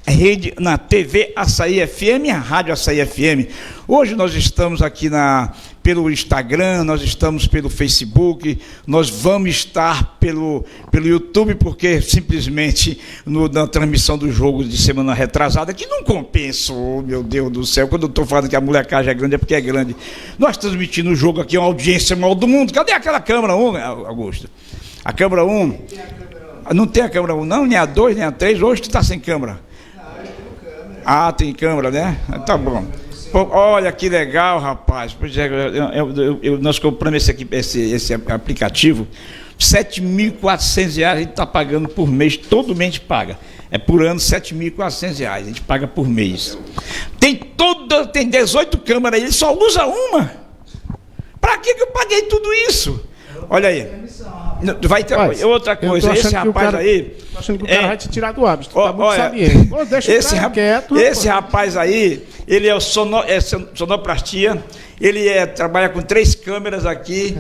rede, na TV Açaí FM, a Rádio Açaí FM. Hoje nós estamos aqui pelo Instagram, nós estamos pelo Facebook, nós vamos estar pelo YouTube, porque simplesmente na transmissão do jogo de semana retrasada, que não compensa, oh, meu Deus do céu, quando eu estou falando que a molecagem é grande, é porque é grande. Nós transmitindo o jogo aqui, uma audiência maior do mundo. Cadê aquela câmera 1, Augusto? A câmera 1? Não tem a câmera 1 não, nem a 2, nem a 3, hoje tu está sem câmera. Ah, tem câmera, né? Tá bom. Pô, olha que legal, rapaz. Pois é, nós compramos esse aplicativo, R$ 7.400 a gente está pagando por mês, todo mês paga. É por ano R$ 7.400, a gente paga por mês. Tem 18 câmeras, ele só usa uma. Para que eu paguei tudo isso? Olha aí. Vai ter outra coisa, esse rapaz aí. Tô achando que o cara vai te tirar do hábito. Tá muito sabiente. Pô, deixa o quieto. Esse rapaz aí, ele é sonoplastia. Ele trabalha com 3 câmeras aqui,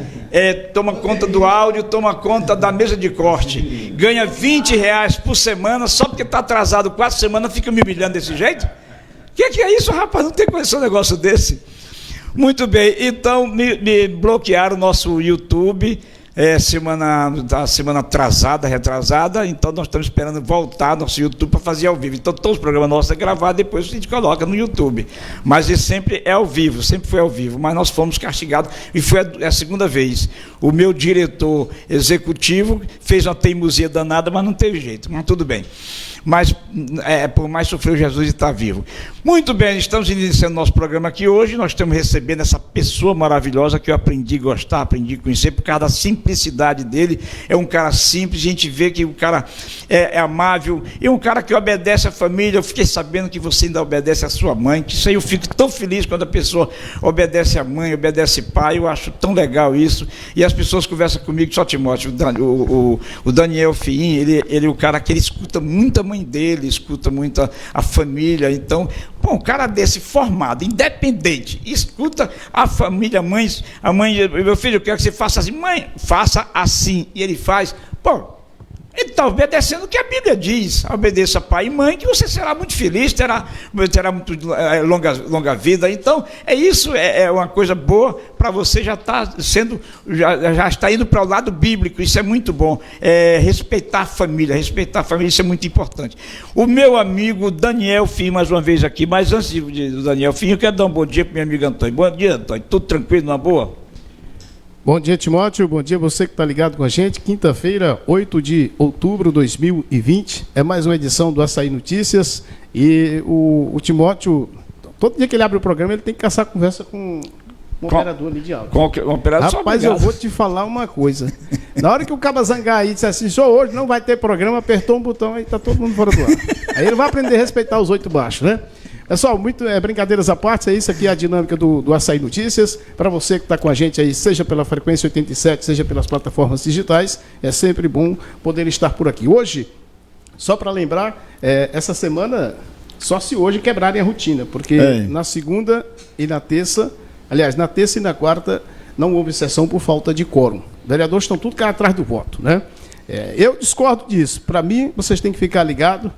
toma conta do áudio, toma conta da mesa de corte. Ganha R$20 por semana, só porque está atrasado 4 semanas, fica me humilhando desse jeito? Que é isso, rapaz? Não tem condição um negócio desse. Muito bem, então me bloquearam o nosso YouTube. Semana atrasada, retrasada, então nós estamos esperando voltar nosso YouTube para fazer ao vivo. Então todos os programas nossos é gravado, depois a gente coloca no YouTube. Mas ele sempre é ao vivo, sempre foi ao vivo. Mas nós fomos castigados e foi a segunda vez. O meu diretor executivo fez uma teimosia danada, mas não teve jeito, mas tudo bem. Mas por mais sofreu Jesus e está vivo. Muito bem, estamos iniciando nosso programa aqui hoje. Nós estamos recebendo essa pessoa maravilhosa que eu aprendi a gostar, aprendi a conhecer por causa da simplicidade dele. É um cara simples, a gente vê que o cara é amável, e um cara que obedece à família. Eu fiquei sabendo que você ainda obedece à sua mãe, que isso aí eu fico tão feliz quando a pessoa obedece à mãe, obedece ao pai. Eu acho tão legal isso. E as pessoas conversam comigo, só Timóteo, o Daniel Fiim, ele é o cara que ele escuta muita mãe dele, escuta muito a família. Então, um cara desse formado, independente, escuta a família, a mãe, meu filho, eu quero que você faça assim, mãe, faça assim, e ele faz, ele está obedecendo o que a Bíblia diz. Obedeça pai e mãe, que você será muito feliz, terá muito longa vida. Então, isso é uma coisa boa para você, já está indo para o lado bíblico. Isso é muito bom. Respeitar a família, isso é muito importante. O meu amigo Daniel Fiim, mais uma vez aqui, mas antes do Daniel Fiim, eu quero dar um bom dia para meu amigo Antônio. Bom dia, Antônio. Tudo tranquilo, numa boa? Bom dia, Timóteo. Bom dia você que está ligado com a gente. Quinta-feira, 8 de outubro de 2020. É mais uma edição do Açaí Notícias. E o Timóteo, todo dia que ele abre o programa, ele tem que caçar conversa com o operador ali de áudio. Com o operador. Rapaz, eu vou te falar uma coisa. Na hora que o caba zangar aí e disser assim, só hoje não vai ter programa, apertou um botão, aí tá todo mundo fora do ar. Aí ele vai aprender a respeitar os 8 baixos, né? Pessoal, brincadeiras à parte, isso aqui é a dinâmica do Açaí Notícias. Para você que está com a gente aí, seja pela frequência 87, seja pelas plataformas digitais, é sempre bom poder estar por aqui. Hoje, só para lembrar, essa semana, só se hoje quebrarem a rotina, porque na segunda e na terça, aliás, na terça e na quarta, não houve sessão por falta de quórum. Vereadores estão tudo cá atrás do voto, né? Eu discordo disso. Para mim, vocês têm que ficar ligados,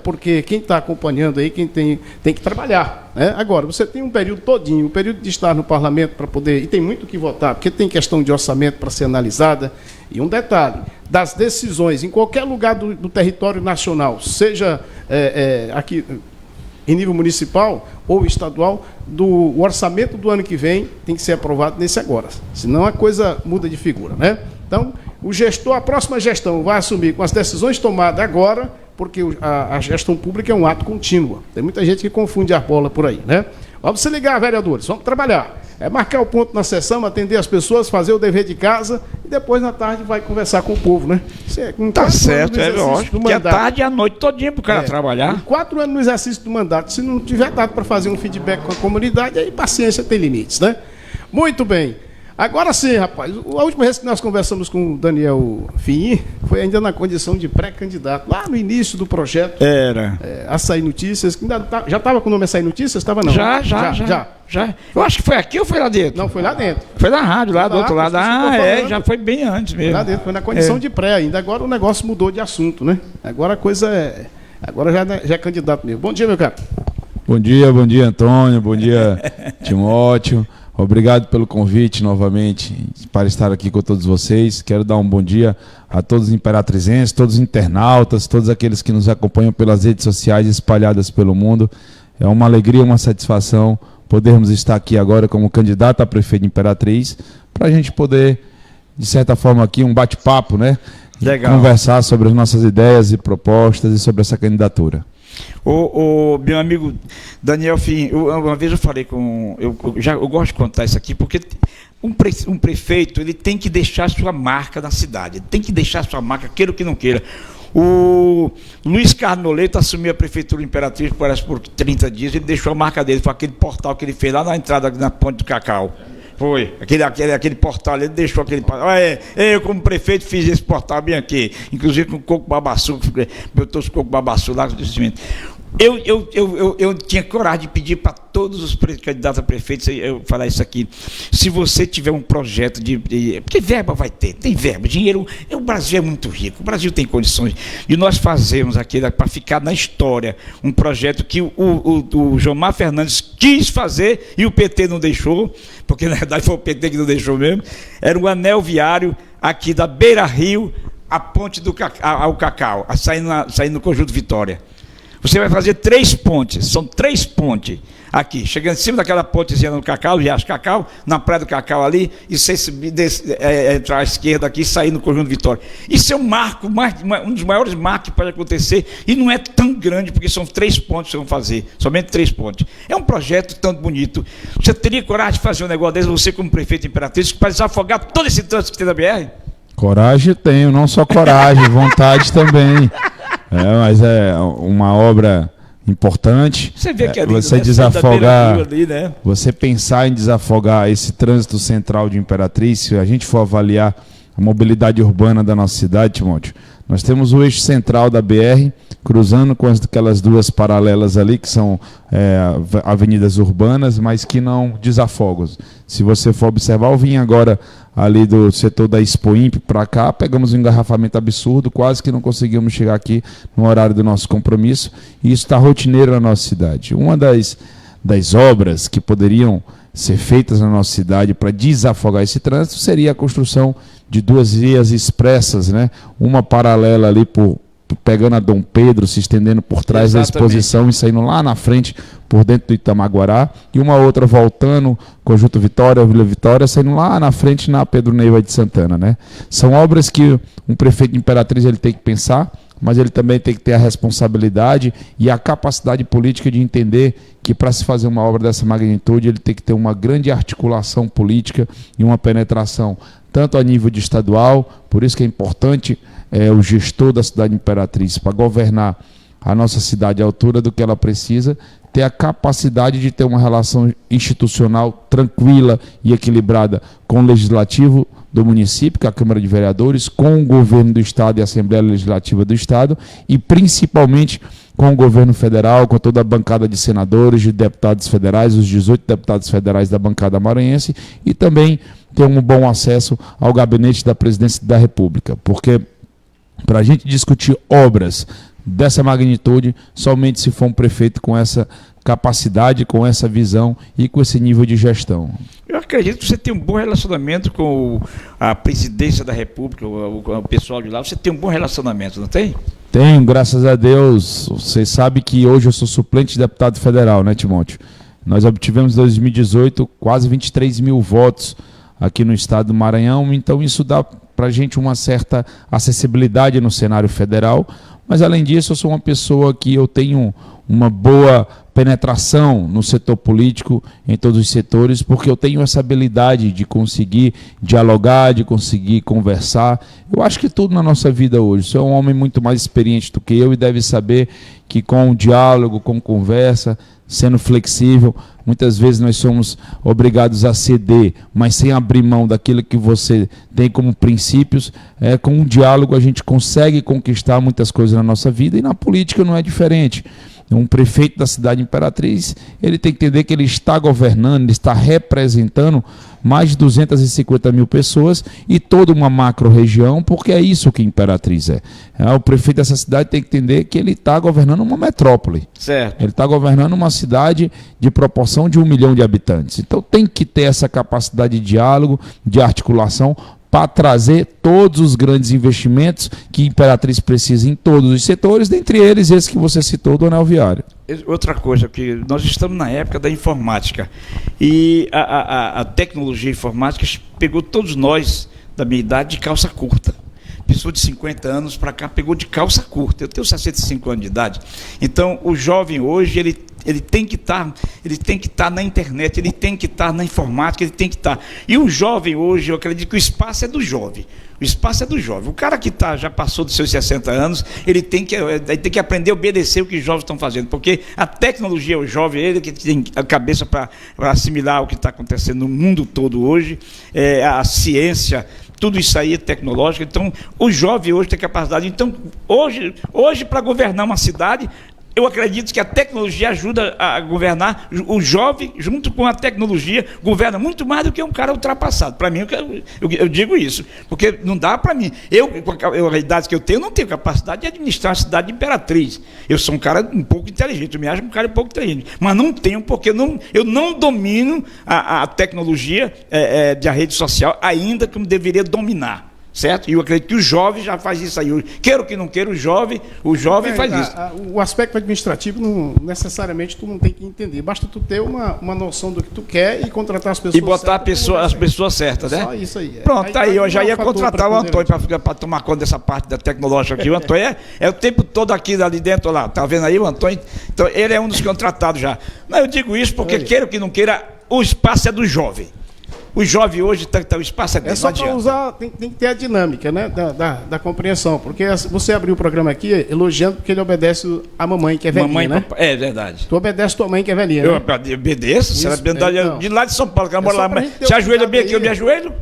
porque quem está acompanhando aí, quem tem que trabalhar. Agora, você tem um período todinho, um período de estar no parlamento para poder, e tem muito o que votar, porque tem questão de orçamento para ser analisada. E um detalhe, das decisões em qualquer lugar do território nacional, seja aqui em nível municipal ou estadual, o orçamento do ano que vem tem que ser aprovado nesse agora, senão a coisa muda de figura, né? Então, a próxima gestão vai assumir com as decisões tomadas agora, porque a gestão pública é um ato contínuo. Tem muita gente que confunde a bola por aí, né? Vamos se ligar, vereadores, vamos trabalhar. Marcar o ponto na sessão, atender as pessoas, fazer o dever de casa e depois na tarde vai conversar com o povo, né? Tá certo, lógico. Que é tarde e a noite todinha para o cara trabalhar. 4 anos no exercício do mandato, se não tiver dado para fazer um feedback com a comunidade, aí paciência tem limites, né? Muito bem. Agora sim, rapaz, a última vez que nós conversamos com o Daniel Fiim foi ainda na condição de pré-candidato, lá no início do projeto. Açaí Notícias, que já estava com o nome Açaí Notícias? Estava não? Já. Eu acho que foi aqui ou foi lá dentro? Não, foi lá dentro. Foi na rádio, lá do outro lado. Já foi bem antes mesmo. Foi lá dentro, foi na condição de pré ainda. Agora o negócio mudou de assunto, né? Agora a coisa Agora já é candidato mesmo. Bom dia, meu caro. Bom dia, Antônio, bom dia, Timóteo. Obrigado pelo convite novamente para estar aqui com todos vocês. Quero dar um bom dia a todos os imperatrizenses, todos os internautas, todos aqueles que nos acompanham pelas redes sociais espalhadas pelo mundo. É uma alegria, uma satisfação podermos estar aqui agora como candidato a prefeito de Imperatriz, para a gente poder, de certa forma aqui, um bate-papo, né? Legal. Conversar sobre as nossas ideias e propostas e sobre essa candidatura. O meu amigo Daniel Fim, uma vez eu falei com... Eu gosto de contar isso aqui, porque um prefeito ele tem que deixar sua marca na cidade, tem que deixar sua marca, queira ou que não queira. O Luiz Carlos Noleto assumiu a prefeitura Imperatriz, parece por 30 dias, ele deixou a marca dele, foi aquele portal que ele fez lá na entrada, na Ponte do Cacau. Foi, aquele portal, ele deixou aquele portal. Eu, como prefeito, fiz esse portal bem aqui, inclusive com o coco babaçu, eu trouxe o coco babaçu lá. Eu tinha coragem de pedir para todos os candidatos a prefeitos, eu falar isso aqui, se você tiver um projeto porque verba vai ter, tem verba, dinheiro, o Brasil é muito rico, o Brasil tem condições, e nós fazemos aqui, para ficar na história, um projeto que o Jomar Fernandes quis fazer e o PT não deixou, porque na verdade foi o PT que não deixou mesmo, era um anel viário aqui da Beira Rio, a ponte ao Cacau, saindo no Conjunto Vitória. Você vai fazer 3 pontes, são 3 pontes aqui, chegando em cima daquela pontezinha no Cacau, Riacho Cacau, na Praia do Cacau ali, e você entrar à esquerda aqui e sair no Conjunto Vitória. Isso é um marco, um dos maiores marcos que pode acontecer, e não é tão grande, porque são 3 pontes que vão fazer, somente 3 pontes. É um projeto tanto bonito. Você teria coragem de fazer um negócio desse, você como prefeito de Imperatriz, para desafogar todo esse trânsito que tem da BR? Coragem tenho, não só coragem, vontade também. Mas é uma obra importante. Você vê que você desafogar, ali, né? Você pensar em desafogar esse trânsito central de Imperatriz, se a gente for avaliar a mobilidade urbana da nossa cidade, Timóteo, nós temos o eixo central da BR, cruzando com aquelas 2 paralelas ali, que são avenidas urbanas, mas que não desafogam. Se você for observar, eu vim agora ali do setor da Expo Imp para cá, pegamos um engarrafamento absurdo, quase que não conseguimos chegar aqui no horário do nosso compromisso, e isso está rotineiro na nossa cidade. Uma das obras que poderiam ser feitas na nossa cidade para desafogar esse trânsito seria a construção de 2 vias expressas, né? Uma paralela ali pegando a Dom Pedro, se estendendo por trás da exposição e saindo lá na frente, por dentro do Itamaguará, e uma outra voltando, Conjunto Vitória, Vila Vitória, saindo lá na frente na Pedro Neiva de Santana, né? São obras que um prefeito de Imperatriz ele tem que pensar, mas ele também tem que ter a responsabilidade e a capacidade política de entender que para se fazer uma obra dessa magnitude, ele tem que ter uma grande articulação política e uma penetração, tanto a nível de estadual, por isso que é importante o gestor da cidade de Imperatriz, para governar a nossa cidade à altura do que ela precisa, ter a capacidade de ter uma relação institucional tranquila e equilibrada com o Legislativo do município, que é a Câmara de Vereadores, com o Governo do Estado e a Assembleia Legislativa do Estado, e principalmente com o Governo Federal, com toda a bancada de senadores, de deputados federais, os 18 deputados federais da bancada maranhense, e também ter um bom acesso ao gabinete da Presidência da República, porque para a gente discutir obras dessa magnitude, somente se for um prefeito com essa capacidade, com essa visão e com esse nível de gestão. Eu acredito que você tem um bom relacionamento com a Presidência da República, o pessoal de lá, você tem um bom relacionamento, não tem? Tenho, graças a Deus. Você sabe que hoje eu sou suplente de deputado federal, né, Timóteo? Nós obtivemos em 2018 quase 23 mil votos aqui no estado do Maranhão, então isso dá para a gente uma certa acessibilidade no cenário federal, mas além disso eu sou uma pessoa que eu tenho uma boa penetração no setor político, em todos os setores, porque eu tenho essa habilidade de conseguir dialogar, de conseguir conversar. Eu acho que tudo na nossa vida hoje, você é um homem muito mais experiente do que eu e deve saber que com o diálogo, com conversa, sendo flexível, muitas vezes nós somos obrigados a ceder, mas sem abrir mão daquilo que você tem como princípios. Com um diálogo a gente consegue conquistar muitas coisas na nossa vida, e na política não é diferente. um prefeito da cidade de Imperatriz, ele tem que entender que ele está governando, ele está representando mais de 250 mil pessoas e toda uma macro-região, porque é isso que Imperatriz é. O prefeito dessa cidade tem que entender que ele está governando uma metrópole. Certo. Ele está governando uma cidade de proporção de 1 milhão de habitantes. Então tem que ter essa capacidade de diálogo, de articulação, para trazer todos os grandes investimentos que Imperatriz precisa em todos os setores, dentre eles esse que você citou do anel viário. Outra coisa, que nós estamos na época da informática e a tecnologia informática pegou todos nós da minha idade de calça curta. Pessoa de 50 anos para cá pegou de calça curta. Eu tenho 65 anos de idade. Então, o jovem hoje, ele tem que estar na internet, ele tem que estar na informática, ele tem que estar. E o jovem hoje, eu acredito que o espaço é do jovem. O espaço é do jovem. O cara que já passou dos seus 60 anos, ele tem que aprender a obedecer o que os jovens estão fazendo, porque a tecnologia, o jovem, ele que tem a cabeça para assimilar o que está acontecendo no mundo todo hoje, a ciência, tudo isso aí é tecnológico. Então, o jovem hoje tem capacidade. Então, hoje para governar uma cidade, eu acredito que a tecnologia ajuda a governar. O jovem, junto com a tecnologia, governa muito mais do que um cara ultrapassado. Para mim, eu digo isso. Porque não dá para mim. Com a idade que eu tenho, não tenho capacidade de administrar a cidade de Imperatriz. Eu sou um cara um pouco inteligente. Eu me acho um cara um pouco inteligente. Mas não tenho, porque eu não domino a tecnologia da rede social ainda como deveria dominar. Certo? E eu acredito que o jovem já faz isso aí. Queira ou que não queira, o jovem faz isso. O aspecto administrativo, não necessariamente, tu não tem que entender. Basta tu ter uma noção do que tu quer e contratar as pessoas certas. E botar as pessoas certas, né? Só isso aí. Pronto, aí eu já ia contratar o Antônio para tomar conta dessa parte da tecnológica aqui. O Antônio é o tempo todo aqui, ali dentro, lá. Tá vendo aí o Antônio? Então, ele é um dos contratados já. Não, eu digo isso porque, queira ou que não queira, o espaço é do jovem. O jovem hoje, o espaço é dele. É só para usar, tem que ter a dinâmica, né, da compreensão. Porque você abriu o programa aqui elogiando porque ele obedece a mamãe, que é velhinha, mamãe, né? Papai, é verdade. Tu obedece tua mãe, que é velhinha, eu né? obedeço, então, de lá de São Paulo, que ela mora lá, se ajoelha bem aqui, eu me ajoelho.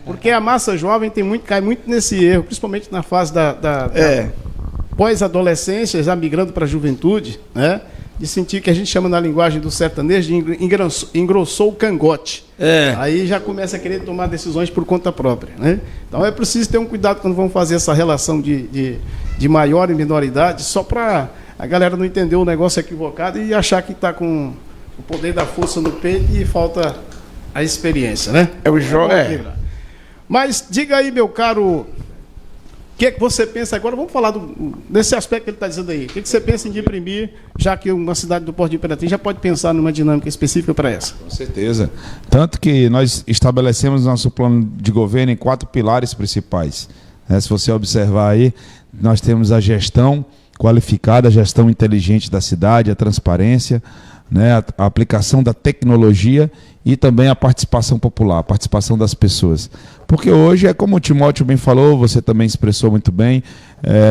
Porque a massa jovem cai muito nesse erro, principalmente na fase da pós-adolescência, já migrando para a juventude, né? De sentir que a gente chama na linguagem do sertanejo de engrossou o cangote. Aí já começa a querer tomar decisões por conta própria, né? Então é preciso ter um cuidado quando vamos fazer essa relação de maior e menor idade, só para a galera não entender o negócio equivocado e achar que está com o poder da força no peito e falta a experiência, né? Mas diga aí, meu caro, o que é que você pensa agora? Vamos falar desse aspecto que ele está dizendo aí. O que você pensa em imprimir, já que uma cidade do Porto de Imperatriz já pode pensar numa dinâmica específica para essa? Com certeza. Tanto que nós estabelecemos nosso plano de governo em 4 pilares principais. Se você observar aí, nós temos a gestão qualificada, a gestão inteligente da cidade, a transparência, né, a aplicação da tecnologia e também a participação popular, a participação das pessoas. Porque hoje, como o Timóteo bem falou, você também expressou muito bem,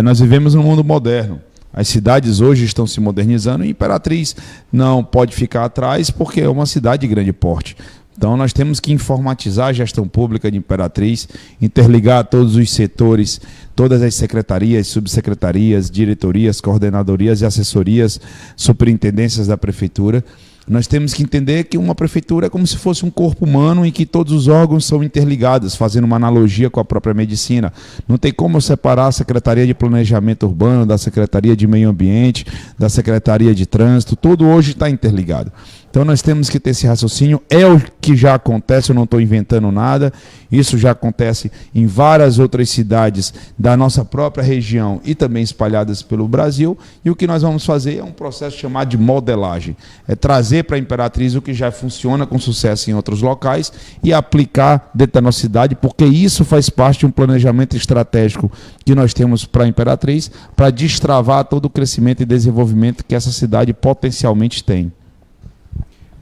nós vivemos num mundo moderno. As cidades hoje estão se modernizando e Imperatriz não pode ficar atrás porque é uma cidade de grande porte. Então nós temos que informatizar a gestão pública de Imperatriz, interligar todos os setores, todas as secretarias, subsecretarias, diretorias, coordenadorias e assessorias, superintendências da prefeitura. Nós temos que entender que uma prefeitura é como se fosse um corpo humano em que todos os órgãos são interligados, fazendo uma analogia com a própria medicina. Não tem como eu separar a Secretaria de Planejamento Urbano da Secretaria de Meio Ambiente, da Secretaria de Trânsito, tudo hoje está interligado. Então nós temos que ter esse raciocínio, é o que já acontece, eu não estou inventando nada, isso já acontece em várias outras cidades da nossa própria região e também espalhadas pelo Brasil, e o que nós vamos fazer é um processo chamado de modelagem, é trazer para a Imperatriz o que já funciona com sucesso em outros locais e aplicar dentro da nossa cidade, porque isso faz parte de um planejamento estratégico que nós temos para a Imperatriz, para destravar todo o crescimento e desenvolvimento que essa cidade potencialmente tem.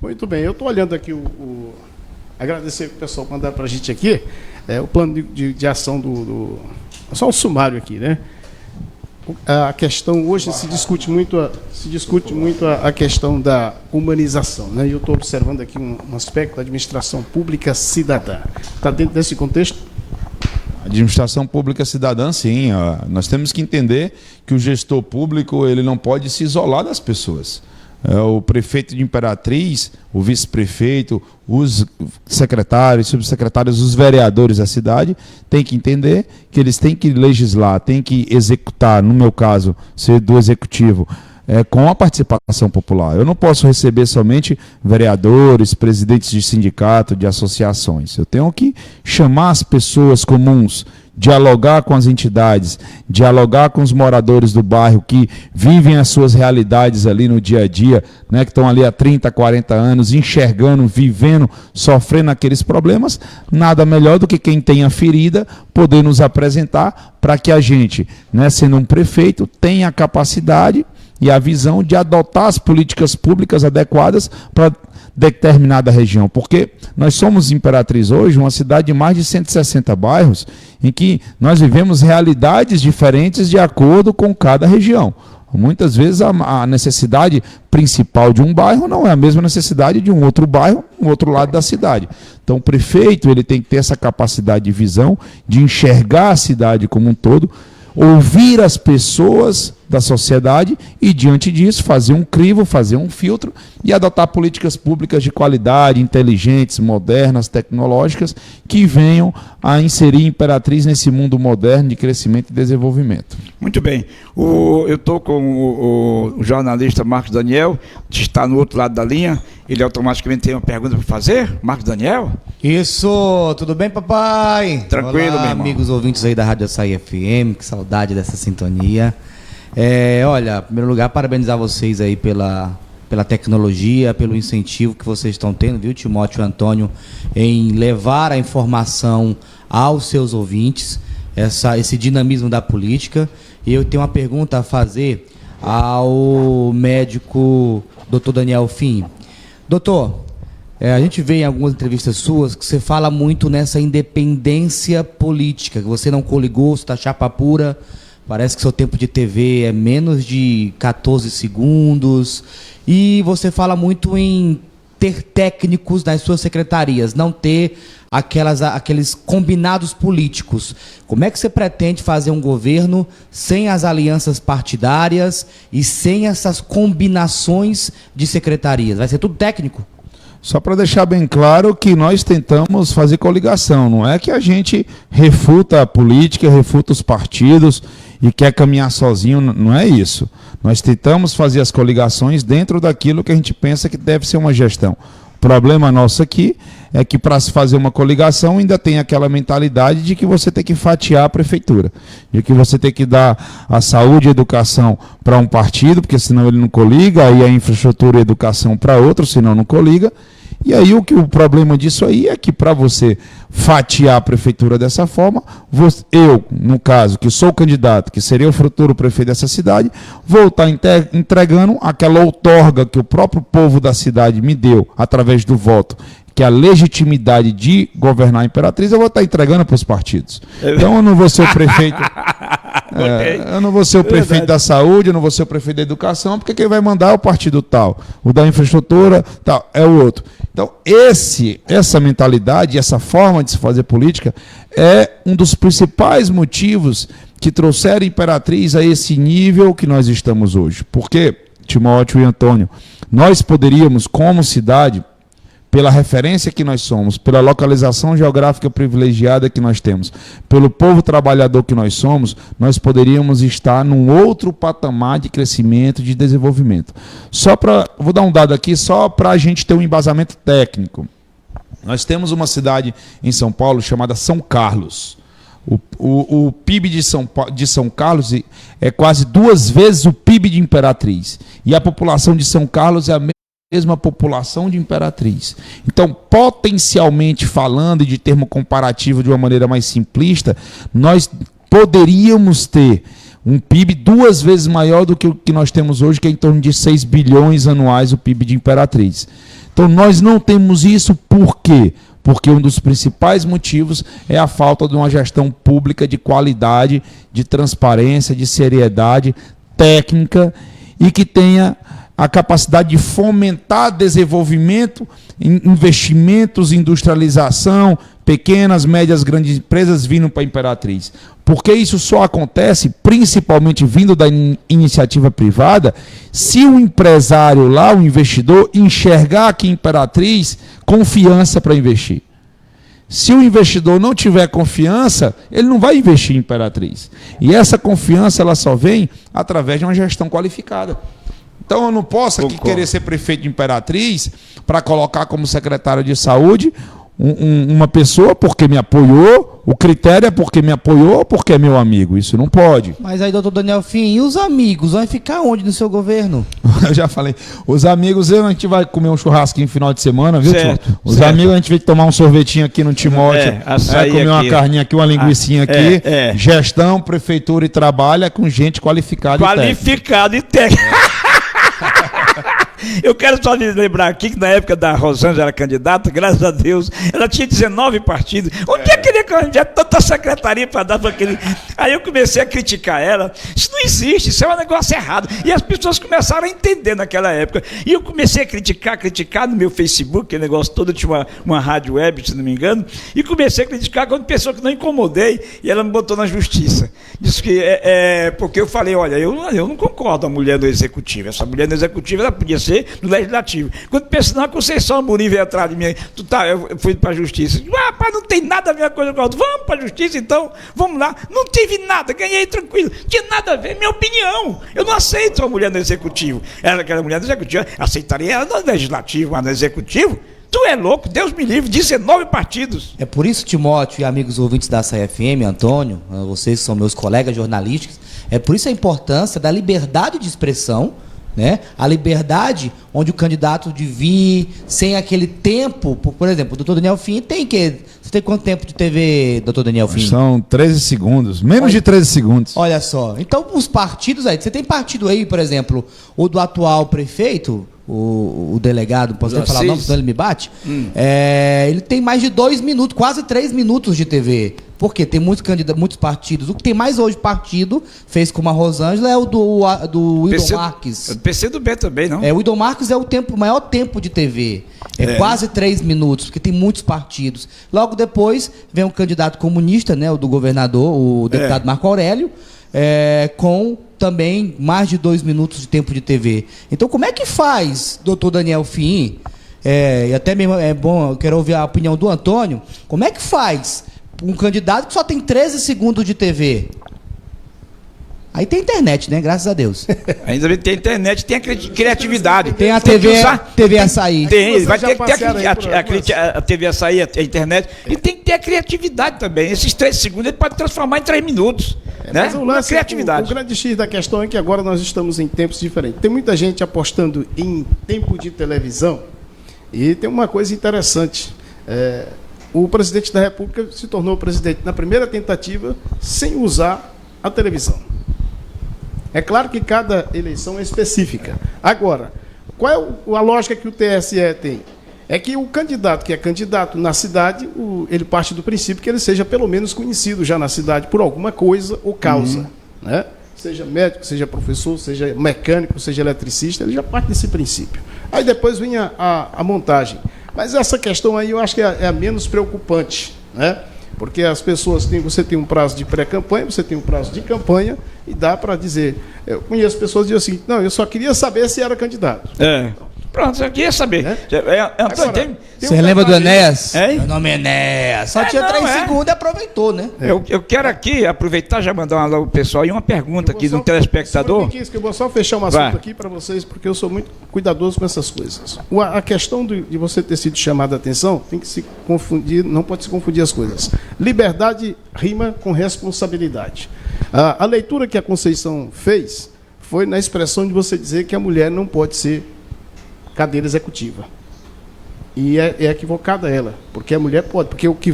Muito bem, eu estou olhando aqui agradecer o pessoal mandar para a gente aqui, o plano de ação só o sumário aqui, né? A questão, hoje se discute muito a questão da humanização, né? E eu estou observando aqui um aspecto da administração pública cidadã. Está dentro desse contexto? Administração pública cidadã, sim. Nós temos que entender que o gestor público ele não pode se isolar das pessoas. O prefeito de Imperatriz, o vice-prefeito, os secretários, subsecretários, os vereadores da cidade têm que entender que eles têm que legislar, têm que executar, no meu caso, ser do executivo, com a participação popular. Eu não posso receber somente vereadores, presidentes de sindicato, de associações. Eu tenho que chamar as pessoas comuns, dialogar com as entidades, dialogar com os moradores do bairro que vivem as suas realidades ali no dia a dia, né, que estão ali há 30, 40 anos, enxergando, vivendo, sofrendo aqueles problemas. Nada melhor do que quem tem a ferida poder nos apresentar para que a gente, né, sendo um prefeito, tenha a capacidade e a visão de adotar as políticas públicas adequadas para determinada região, porque nós somos Imperatriz hoje, uma cidade de mais de 160 bairros, em que nós vivemos realidades diferentes de acordo com cada região. Muitas vezes a necessidade principal de um bairro não é a mesma necessidade de um outro bairro, no outro lado da cidade. Então o prefeito ele tem que ter essa capacidade de visão, de enxergar a cidade como um todo, ouvir as pessoas da sociedade e, diante disso, fazer um crivo, fazer um filtro e adotar políticas públicas de qualidade, inteligentes, modernas, tecnológicas, que venham a inserir Imperatriz nesse mundo moderno de crescimento e desenvolvimento. Muito bem. Eu estou com o jornalista Marcos Daniel, que está no outro lado da linha. Ele automaticamente tem uma pergunta para fazer. Marcos Daniel? Isso, tudo bem, papai? Tranquilo, olá, meu irmão. Amigos ouvintes aí da Rádio Açaí FM, que saudade dessa sintonia. Olha, em primeiro lugar, parabenizar vocês aí pela tecnologia, pelo incentivo que vocês estão tendo, viu, Timóteo e Antônio, em levar a informação aos seus ouvintes, esse dinamismo da política. E eu tenho uma pergunta a fazer ao médico Dr. Daniel Fim. Doutor, a gente vê em algumas entrevistas suas que você fala muito nessa independência política, que você não coligou, você está chapa pura. Parece que seu tempo de TV é menos de 14 segundos. E você fala muito em ter técnicos nas suas secretarias, não ter aqueles combinados políticos. Como é que você pretende fazer um governo sem as alianças partidárias e sem essas combinações de secretarias? Vai ser tudo técnico? Só para deixar bem claro que nós tentamos fazer coligação, não é que a gente refuta a política, refuta os partidos e quer caminhar sozinho, não é isso. Nós tentamos fazer as coligações dentro daquilo que a gente pensa que deve ser uma gestão. O problema nosso aqui é que para se fazer uma coligação ainda tem aquela mentalidade de que você tem que fatiar a prefeitura, de que você tem que dar a saúde e a educação para um partido, porque senão ele não coliga, aí a infraestrutura e a educação para outro, senão não coliga. E aí o problema disso aí é que para você fatiar a prefeitura dessa forma, eu, no caso, que sou o candidato, que seria o futuro prefeito dessa cidade, vou estar entregando aquela outorga que o próprio povo da cidade me deu através do voto, que a legitimidade de governar a Imperatriz, eu vou estar entregando para os partidos. Então eu não vou ser o prefeito. Eu não vou ser o prefeito da saúde, eu não vou ser o prefeito da educação, porque quem vai mandar é o partido tal, o da infraestrutura tal, é o outro. Então, essa mentalidade, essa forma de se fazer política é um dos principais motivos que trouxeram a Imperatriz a esse nível que nós estamos hoje. Porque, Timóteo e Antônio, nós poderíamos, como cidade, pela referência que nós somos, pela localização geográfica privilegiada que nós temos, pelo povo trabalhador que nós somos, nós poderíamos estar num outro patamar de crescimento, de desenvolvimento. Vou dar um dado aqui só para a gente ter um embasamento técnico. Nós temos uma cidade em São Paulo chamada São Carlos. O PIB de São Carlos é quase 2 vezes o PIB de Imperatriz. E a população de São Carlos é a mesma população de Imperatriz. Então, potencialmente falando e de termo comparativo de uma maneira mais simplista, nós poderíamos ter um PIB 2 vezes maior do que o que nós temos hoje, que é em torno de 6 bilhões anuais o PIB de Imperatriz. Então, nós não temos isso por quê? Porque um dos principais motivos é a falta de uma gestão pública de qualidade, de transparência, de seriedade técnica e que tenha a capacidade de fomentar desenvolvimento, investimentos, industrialização, pequenas, médias, grandes empresas vindo para a Imperatriz. Porque isso só acontece, principalmente vindo da iniciativa privada, se o empresário lá, o investidor, enxergar aqui em Imperatriz confiança para investir. Se o investidor não tiver confiança, ele não vai investir em Imperatriz. E essa confiança ela só vem através de uma gestão qualificada. Então eu não posso aqui querer ser prefeito de Imperatriz para colocar como secretário de saúde uma pessoa porque me apoiou, o critério é porque me apoiou ou porque é meu amigo. Isso não pode. Mas aí, doutor Daniel Fim, e os amigos? Vão ficar onde no seu governo? Eu já falei. Os amigos, a gente vai comer um churrasquinho no final de semana, viu, certo, tio? Os amigos, a gente vai tomar um sorvetinho aqui no Timóteo, comer uma carninha aqui, uma linguicinha aqui. Gestão, prefeitura e trabalho é com gente qualificada e técnica. Eu quero só lembrar aqui que na época da Rosângela era candidata, graças a Deus, ela tinha 19 partidos. Onde é que ele ia tanta secretaria para dar para aquele... Aí eu comecei a criticar ela. Isso não existe, isso é um negócio errado. E as pessoas começaram a entender naquela época. E eu comecei a criticar no meu Facebook, aquele negócio todo, tinha uma rádio web, se não me engano, e comecei a criticar quando pessoa que não incomodei, e ela me botou na justiça. Disse que porque eu falei, olha, eu não concordo com a mulher do executivo. Essa mulher do executivo, ela podia ser no legislativo. Quando pensa na Conceição Amorim veio atrás de mim, eu fui para a justiça. Rapaz, não tem nada a ver com a coisa com a outra. Vamos para a justiça então, vamos lá. Não tive nada, ganhei tranquilo. Não tinha nada a ver, minha opinião. Eu não aceito uma mulher no executivo. Ela que era mulher no executivo, aceitaria ela no legislativo, mas no executivo. Tu é louco, Deus me livre, 19 partidos. É por isso, Timóteo e amigos ouvintes da SAI-FM, Antônio, vocês são meus colegas jornalísticos, é por isso a importância da liberdade de expressão, né? A liberdade onde o candidato de vir sem aquele tempo, por exemplo, o doutor Daniel Fim tem que... Você tem quanto tempo de TV, doutor Daniel Fim? São 13 segundos, menos de 13 segundos. Olha só, então os partidos aí, você tem partido aí, por exemplo, o do atual prefeito, o delegado, posso até falar o nome, senão ele me bate, ele tem mais de 2 minutos, quase 3 minutos de TV. Por quê? Tem muitos partidos. O que tem mais hoje partido, fez com a Rosângela, é o do Wildon Marques. O PCdoB também, não? O Wildon Marques é o maior tempo de TV. Quase 3 minutos, porque tem muitos partidos. Logo depois, vem um candidato comunista, né, o do governador, o deputado Marco Aurélio, com também mais de 2 minutos de tempo de TV. Então, como é que faz, doutor Daniel Fim? E até mesmo é bom, eu quero ouvir a opinião do Antônio. Como é que faz um candidato que só tem 13 segundos de TV? Aí tem internet, né? Graças a Deus. Ainda bem que tem internet, tem a criatividade. Tem a TV Açaí. Tem, vai ter que ter a TV Açaí, a internet. E tem que ter a criatividade também. Esses 3 segundos ele pode transformar em 3 minutos. Né? Mas o lance, o grande X da questão é que agora nós estamos em tempos diferentes. Tem muita gente apostando em tempo de televisão. E tem uma coisa interessante. O presidente da República se tornou presidente na primeira tentativa sem usar a televisão. É claro que cada eleição é específica. Agora, qual é a lógica que o TSE tem? É que o candidato que é candidato na cidade, ele parte do princípio que ele seja pelo menos conhecido já na cidade por alguma coisa ou causa. Né? Seja médico, seja professor, seja mecânico, seja eletricista, ele já parte desse princípio. Aí depois vem a montagem. Mas essa questão aí eu acho que é a menos preocupante, né? Porque as pessoas você tem um prazo de pré-campanha, você tem um prazo de campanha, e dá para dizer. Eu conheço pessoas que dizem assim, não, eu só queria saber se era candidato. Pronto, eu queria saber. Você lembra do Enéas? Meu nome é Enéas. Só tinha 3 segundos e aproveitou, né? Eu quero aqui aproveitar já mandar uma alô pro pessoal e uma pergunta aqui de um telespectador. Eu vou só fechar um assunto aqui para vocês, porque eu sou muito cuidadoso com essas coisas. A questão de você ter sido chamado a atenção tem que se confundir, não pode se confundir as coisas. Liberdade rima com responsabilidade. A leitura que a Conceição fez foi na expressão de você dizer que a mulher não pode ser cadeira executiva. E é equivocada ela, porque a mulher pode, porque o que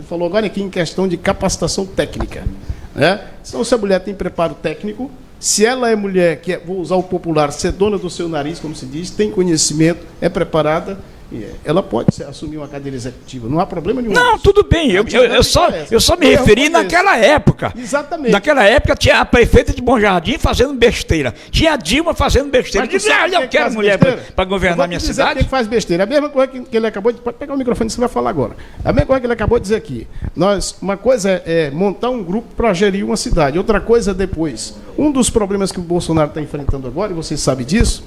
falou agora aqui em questão de capacitação técnica, né? Então, se a mulher tem preparo técnico, se ela é mulher, vou usar o popular, ser dona do seu nariz, como se diz, tem conhecimento, é preparada, ela pode assumir uma cadeira executiva, não há problema nenhum. Não, tudo bem, eu só me referi naquela época. Exatamente. Naquela época tinha a prefeita de Bom Jardim fazendo besteira, tinha a Dilma fazendo besteira. Mas eu quero mulher para governar minha cidade. Quem faz besteira, a mesma coisa que ele acabou de... Pode pegar o microfone que você vai falar agora. A mesma coisa que ele acabou de dizer aqui. Uma coisa é montar um grupo para gerir uma cidade, outra coisa é depois. Um dos problemas que o Bolsonaro está enfrentando agora, e vocês sabem disso,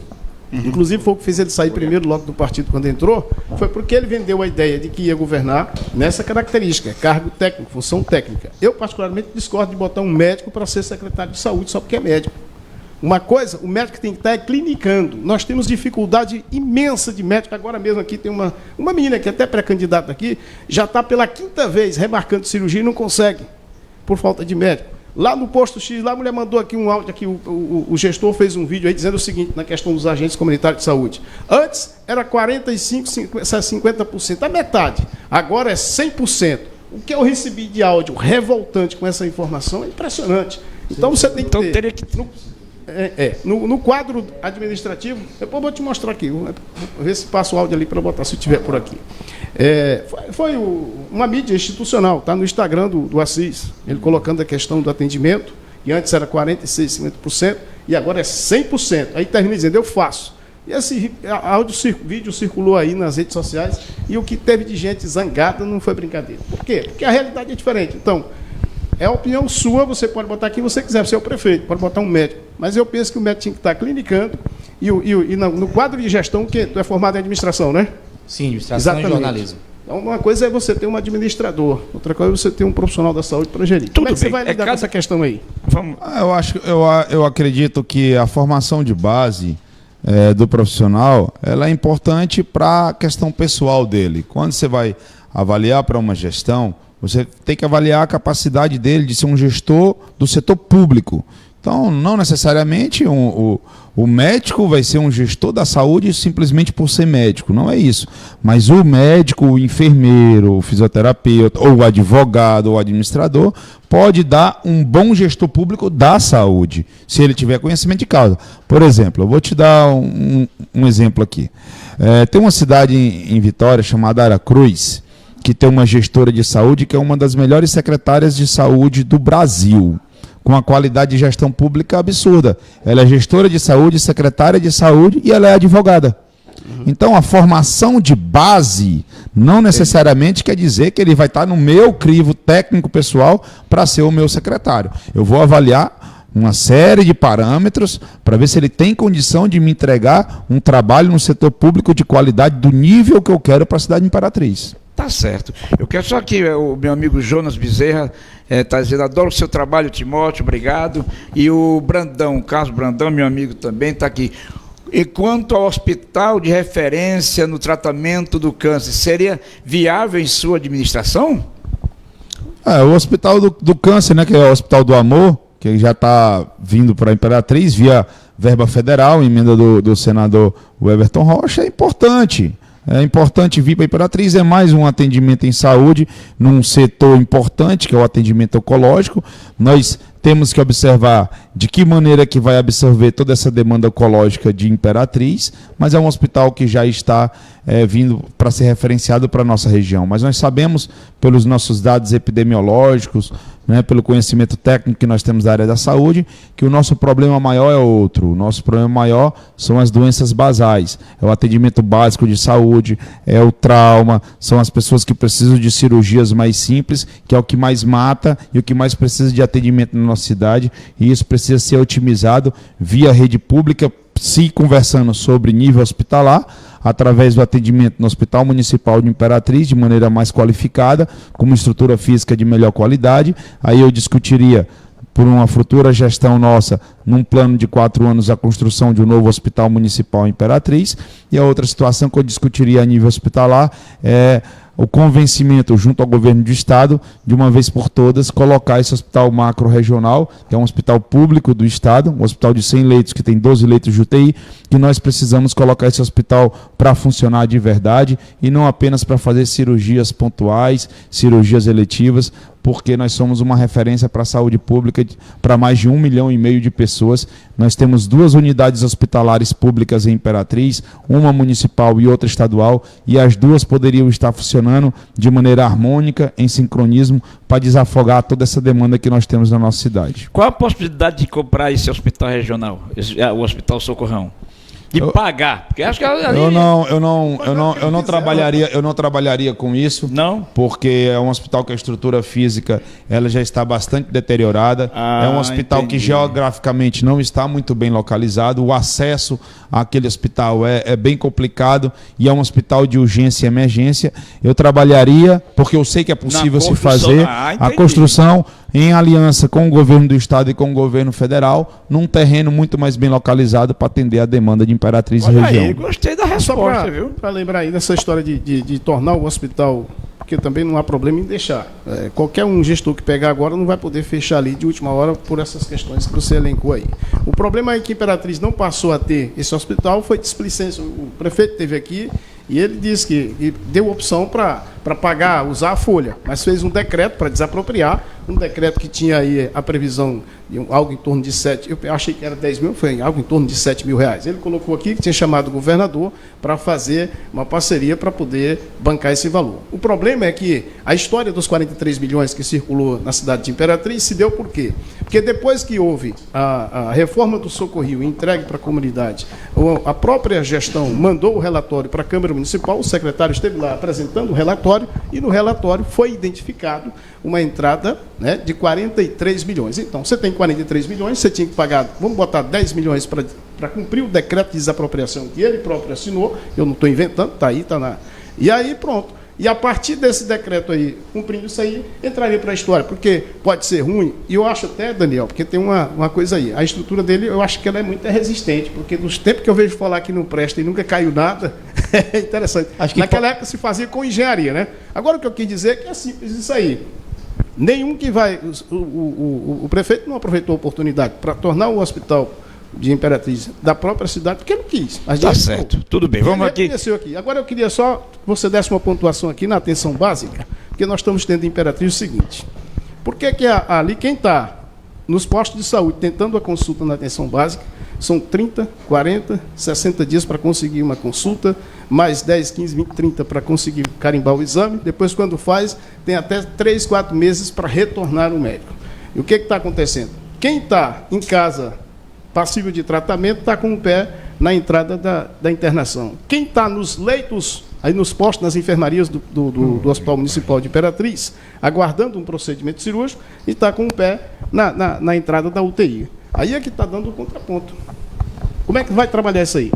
inclusive foi o que fez ele sair primeiro logo do partido quando entrou, foi porque ele vendeu a ideia de que ia governar nessa característica, cargo técnico, função técnica. Eu, particularmente, discordo de botar um médico para ser secretário de saúde só porque é médico. Uma coisa, o médico tem que estar clinicando. Nós temos dificuldade imensa de médico. Agora mesmo aqui tem uma menina que é até pré-candidata aqui, já está pela 5ª vez remarcando cirurgia e não consegue, por falta de médico. Lá no posto X, lá a mulher mandou aqui um áudio, aqui o gestor fez um vídeo aí dizendo o seguinte, na questão dos agentes comunitários de saúde. Antes era 45%, 50%, a metade. Agora é 100%. O que eu recebi de áudio revoltante com essa informação é impressionante. Então você tem que ter... Teria que... No quadro administrativo, depois eu vou te mostrar aqui, vou ver se passa o áudio ali para botar, se tiver por aqui. Foi uma mídia institucional, está no Instagram do Assis, ele colocando a questão do atendimento, que antes era 46%, 50%, e agora é 100%. Aí termina dizendo, eu faço. E esse vídeo circulou aí nas redes sociais, e o que teve de gente zangada não foi brincadeira. Por quê? Porque a realidade é diferente. Então, é a opinião sua, você pode botar quem você quiser, você é o prefeito, pode botar um médico. Mas eu penso que o médico tinha que estar clinicando e no quadro de gestão, que tu é formado em administração, né? Sim, administração e jornalismo. Então, uma coisa é você ter um administrador, outra coisa é você ter um profissional da saúde para gerir. Como é que você vai lidar com essa questão aí? Eu acredito que a formação de base do profissional, ela é importante para a questão pessoal dele. Quando você vai avaliar para uma gestão, você tem que avaliar a capacidade dele de ser um gestor do setor público. Então, não necessariamente o médico vai ser um gestor da saúde simplesmente por ser médico, não é isso. Mas o médico, o enfermeiro, o fisioterapeuta, ou o advogado, ou o administrador, pode dar um bom gestor público da saúde, se ele tiver conhecimento de causa. Por exemplo, eu vou te dar um exemplo aqui. Tem uma cidade em Vitória chamada Aracruz, que tem uma gestora de saúde que é uma das melhores secretárias de saúde do Brasil, com a qualidade de gestão pública absurda. Ela é gestora de saúde, secretária de saúde e ela é advogada. Então, a formação de base não necessariamente quer dizer que ele vai estar no meu crivo técnico pessoal para ser o meu secretário. Eu vou avaliar uma série de parâmetros para ver se ele tem condição de me entregar um trabalho no setor público de qualidade do nível que eu quero para a cidade de Imperatriz. Tá certo. Eu quero só que o meu amigo Jonas Bezerra está dizendo, adoro o seu trabalho, Timóteo, obrigado. E o Brandão, o Carlos Brandão, meu amigo também, está aqui. E quanto ao hospital de referência no tratamento do câncer, seria viável em sua administração? O Hospital do Câncer, né, que é o Hospital do Amor, que já está vindo para a Imperatriz via verba federal, emenda do senador Everton Rocha, é importante. É importante vir para a Imperatriz, é mais um atendimento em saúde, num setor importante, que é o atendimento oncológico. Nós temos que observar de que maneira que vai absorver toda essa demanda oncológica de Imperatriz, mas é um hospital que já está vindo para ser referenciado para a nossa região. Mas nós sabemos, pelos nossos dados epidemiológicos, né, pelo conhecimento técnico que nós temos da área da saúde, que o nosso problema maior é outro. O nosso problema maior são as doenças basais. É o atendimento básico de saúde, é o trauma, são as pessoas que precisam de cirurgias mais simples, que é o que mais mata e o que mais precisa de atendimento na nossa cidade. E isso precisa ser otimizado via rede pública, se conversando sobre nível hospitalar, através do atendimento no Hospital Municipal de Imperatriz, de maneira mais qualificada, com uma estrutura física de melhor qualidade. Aí eu discutiria, por uma futura gestão nossa, num plano de 4 anos, a construção de um novo Hospital Municipal em Imperatriz. E a outra situação que eu discutiria a nível hospitalar é o convencimento junto ao governo do estado, de uma vez por todas, colocar esse hospital macro-regional, que é um hospital público do estado, um hospital de 100 leitos, que tem 12 leitos de UTI, que nós precisamos colocar esse hospital para funcionar de verdade e não apenas para fazer cirurgias pontuais, cirurgias eletivas, porque nós somos uma referência para a saúde pública para mais de 1,5 milhão de pessoas. Nós temos 2 unidades hospitalares públicas em Imperatriz, uma municipal e outra estadual, e as 2 poderiam estar funcionando de maneira harmônica, em sincronismo, para desafogar toda essa demanda que nós temos na nossa cidade. Qual a possibilidade de comprar esse hospital regional, o Hospital Socorrão? De pagar, porque acho que eu não trabalharia com isso. Não, porque é um hospital que a estrutura física ela já está bastante deteriorada. É um hospital que geograficamente não está muito bem localizado. O acesso àquele hospital é bem complicado e é um hospital de urgência e emergência. Eu trabalharia, porque eu sei que é possível se fazer a construção em aliança com o governo do estado e com o governo federal, num terreno muito mais bem localizado para atender a demanda de Imperatriz e região. Aí, gostei da resposta, viu? Para lembrar aí dessa história de tornar o hospital, porque também não há problema em deixar. Qualquer um gestor que pegar agora não vai poder fechar ali de última hora por essas questões que você elencou aí. O problema é que Imperatriz não passou a ter esse hospital, foi displicência. O prefeito esteve aqui e ele disse que deu opção para pagar, usar a folha, mas fez um decreto para desapropriar, um decreto que tinha aí a previsão de algo em torno de 7, eu achei que era 10 mil, foi algo em torno de 7 mil reais. Ele colocou aqui que tinha chamado o governador para fazer uma parceria para poder bancar esse valor. O problema é que a história dos 43 milhões que circulou na cidade de Imperatriz se deu por quê? Porque depois que houve a reforma do Socorrio entregue para a comunidade, a própria gestão mandou o relatório para a Câmara Municipal, o secretário esteve lá apresentando o relatório, e no relatório foi identificado uma entrada, né, de 43 milhões. Então, você tem 43 milhões, você tinha que pagar, vamos botar 10 milhões para cumprir o decreto de desapropriação que ele próprio assinou, eu não estou inventando, está aí, está na... E aí, pronto. E a partir desse decreto aí, cumprindo isso aí, entraria para a história, porque pode ser ruim, e eu acho até, Daniel, porque tem uma coisa aí, a estrutura dele, eu acho que ela é muito resistente, porque dos tempos que eu vejo falar que não presta e nunca caiu nada, é interessante. Acho que naquela época se fazia com engenharia, né? Agora o que eu quis dizer é que é simples isso aí. Nenhum que vai... O prefeito não aproveitou a oportunidade para tornar o hospital de Imperatriz da própria cidade, porque ele quis. Mas tá certo, tudo bem, vamos aqui. Agora eu queria só que você desse uma pontuação aqui na atenção básica, porque nós estamos tendo em Imperatriz o seguinte: por que ali quem está nos postos de saúde tentando a consulta na atenção básica, são 30, 40, 60 dias para conseguir uma consulta, mais 10, 15, 20, 30 para conseguir carimbar o exame, depois quando faz, tem até 3, 4 meses para retornar ao médico. E o que está acontecendo? Quem está em casa passível de tratamento está com o pé na entrada da internação. Quem está nos leitos, aí nos postos, nas enfermarias do Hospital Municipal de Imperatriz, aguardando um procedimento cirúrgico, e está com o pé na entrada da UTI. Aí é que está dando o contraponto. Como é que vai trabalhar isso aí?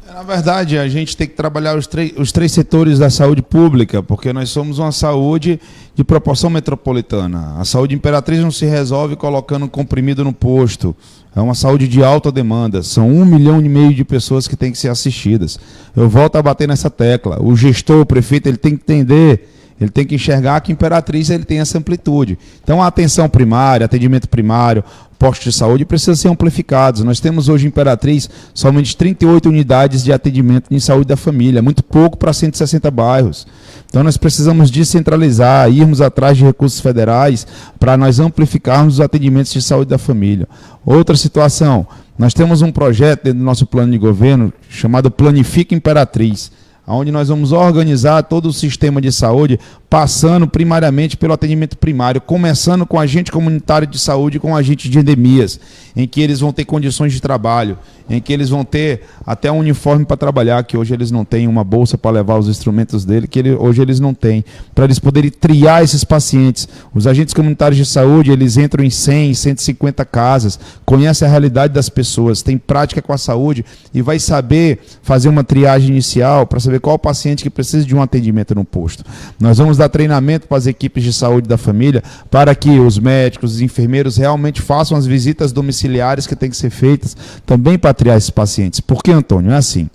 Na verdade, a gente tem que trabalhar os três setores da saúde pública, porque nós somos uma saúde de proporção metropolitana. A saúde Imperatriz não se resolve colocando comprimido no posto. É uma saúde de alta demanda. São 1,5 milhão de pessoas que têm que ser assistidas. Eu volto a bater nessa tecla. O gestor, o prefeito, ele tem que entender, ele tem que enxergar que Imperatriz ele tem essa amplitude. Então, a atenção primária, atendimento primário, postos de saúde precisam ser amplificados. Nós temos hoje em Imperatriz somente 38 unidades de atendimento em saúde da família, muito pouco para 160 bairros. Então nós precisamos descentralizar, irmos atrás de recursos federais para nós amplificarmos os atendimentos de saúde da família. Outra situação, nós temos um projeto dentro do nosso plano de governo chamado Planifica Imperatriz, onde nós vamos organizar todo o sistema de saúde, passando primariamente pelo atendimento primário, começando com agente comunitário de saúde e com agente de endemias, em que eles vão ter condições de trabalho, em que eles vão ter até um uniforme para trabalhar, que hoje eles não têm, uma bolsa para levar os instrumentos dele, que hoje eles não têm, para eles poderem triar esses pacientes. Os agentes comunitários de saúde, eles entram em 100, 150 casas, conhecem a realidade das pessoas, têm prática com a saúde e vai saber fazer uma triagem inicial para saber qual o paciente que precisa de um atendimento no posto. Nós vamos dar treinamento para as equipes de saúde da família, para que os médicos, os enfermeiros realmente façam as visitas domiciliares que têm que ser feitas também para triar esses pacientes. Por que, Antônio? É assim.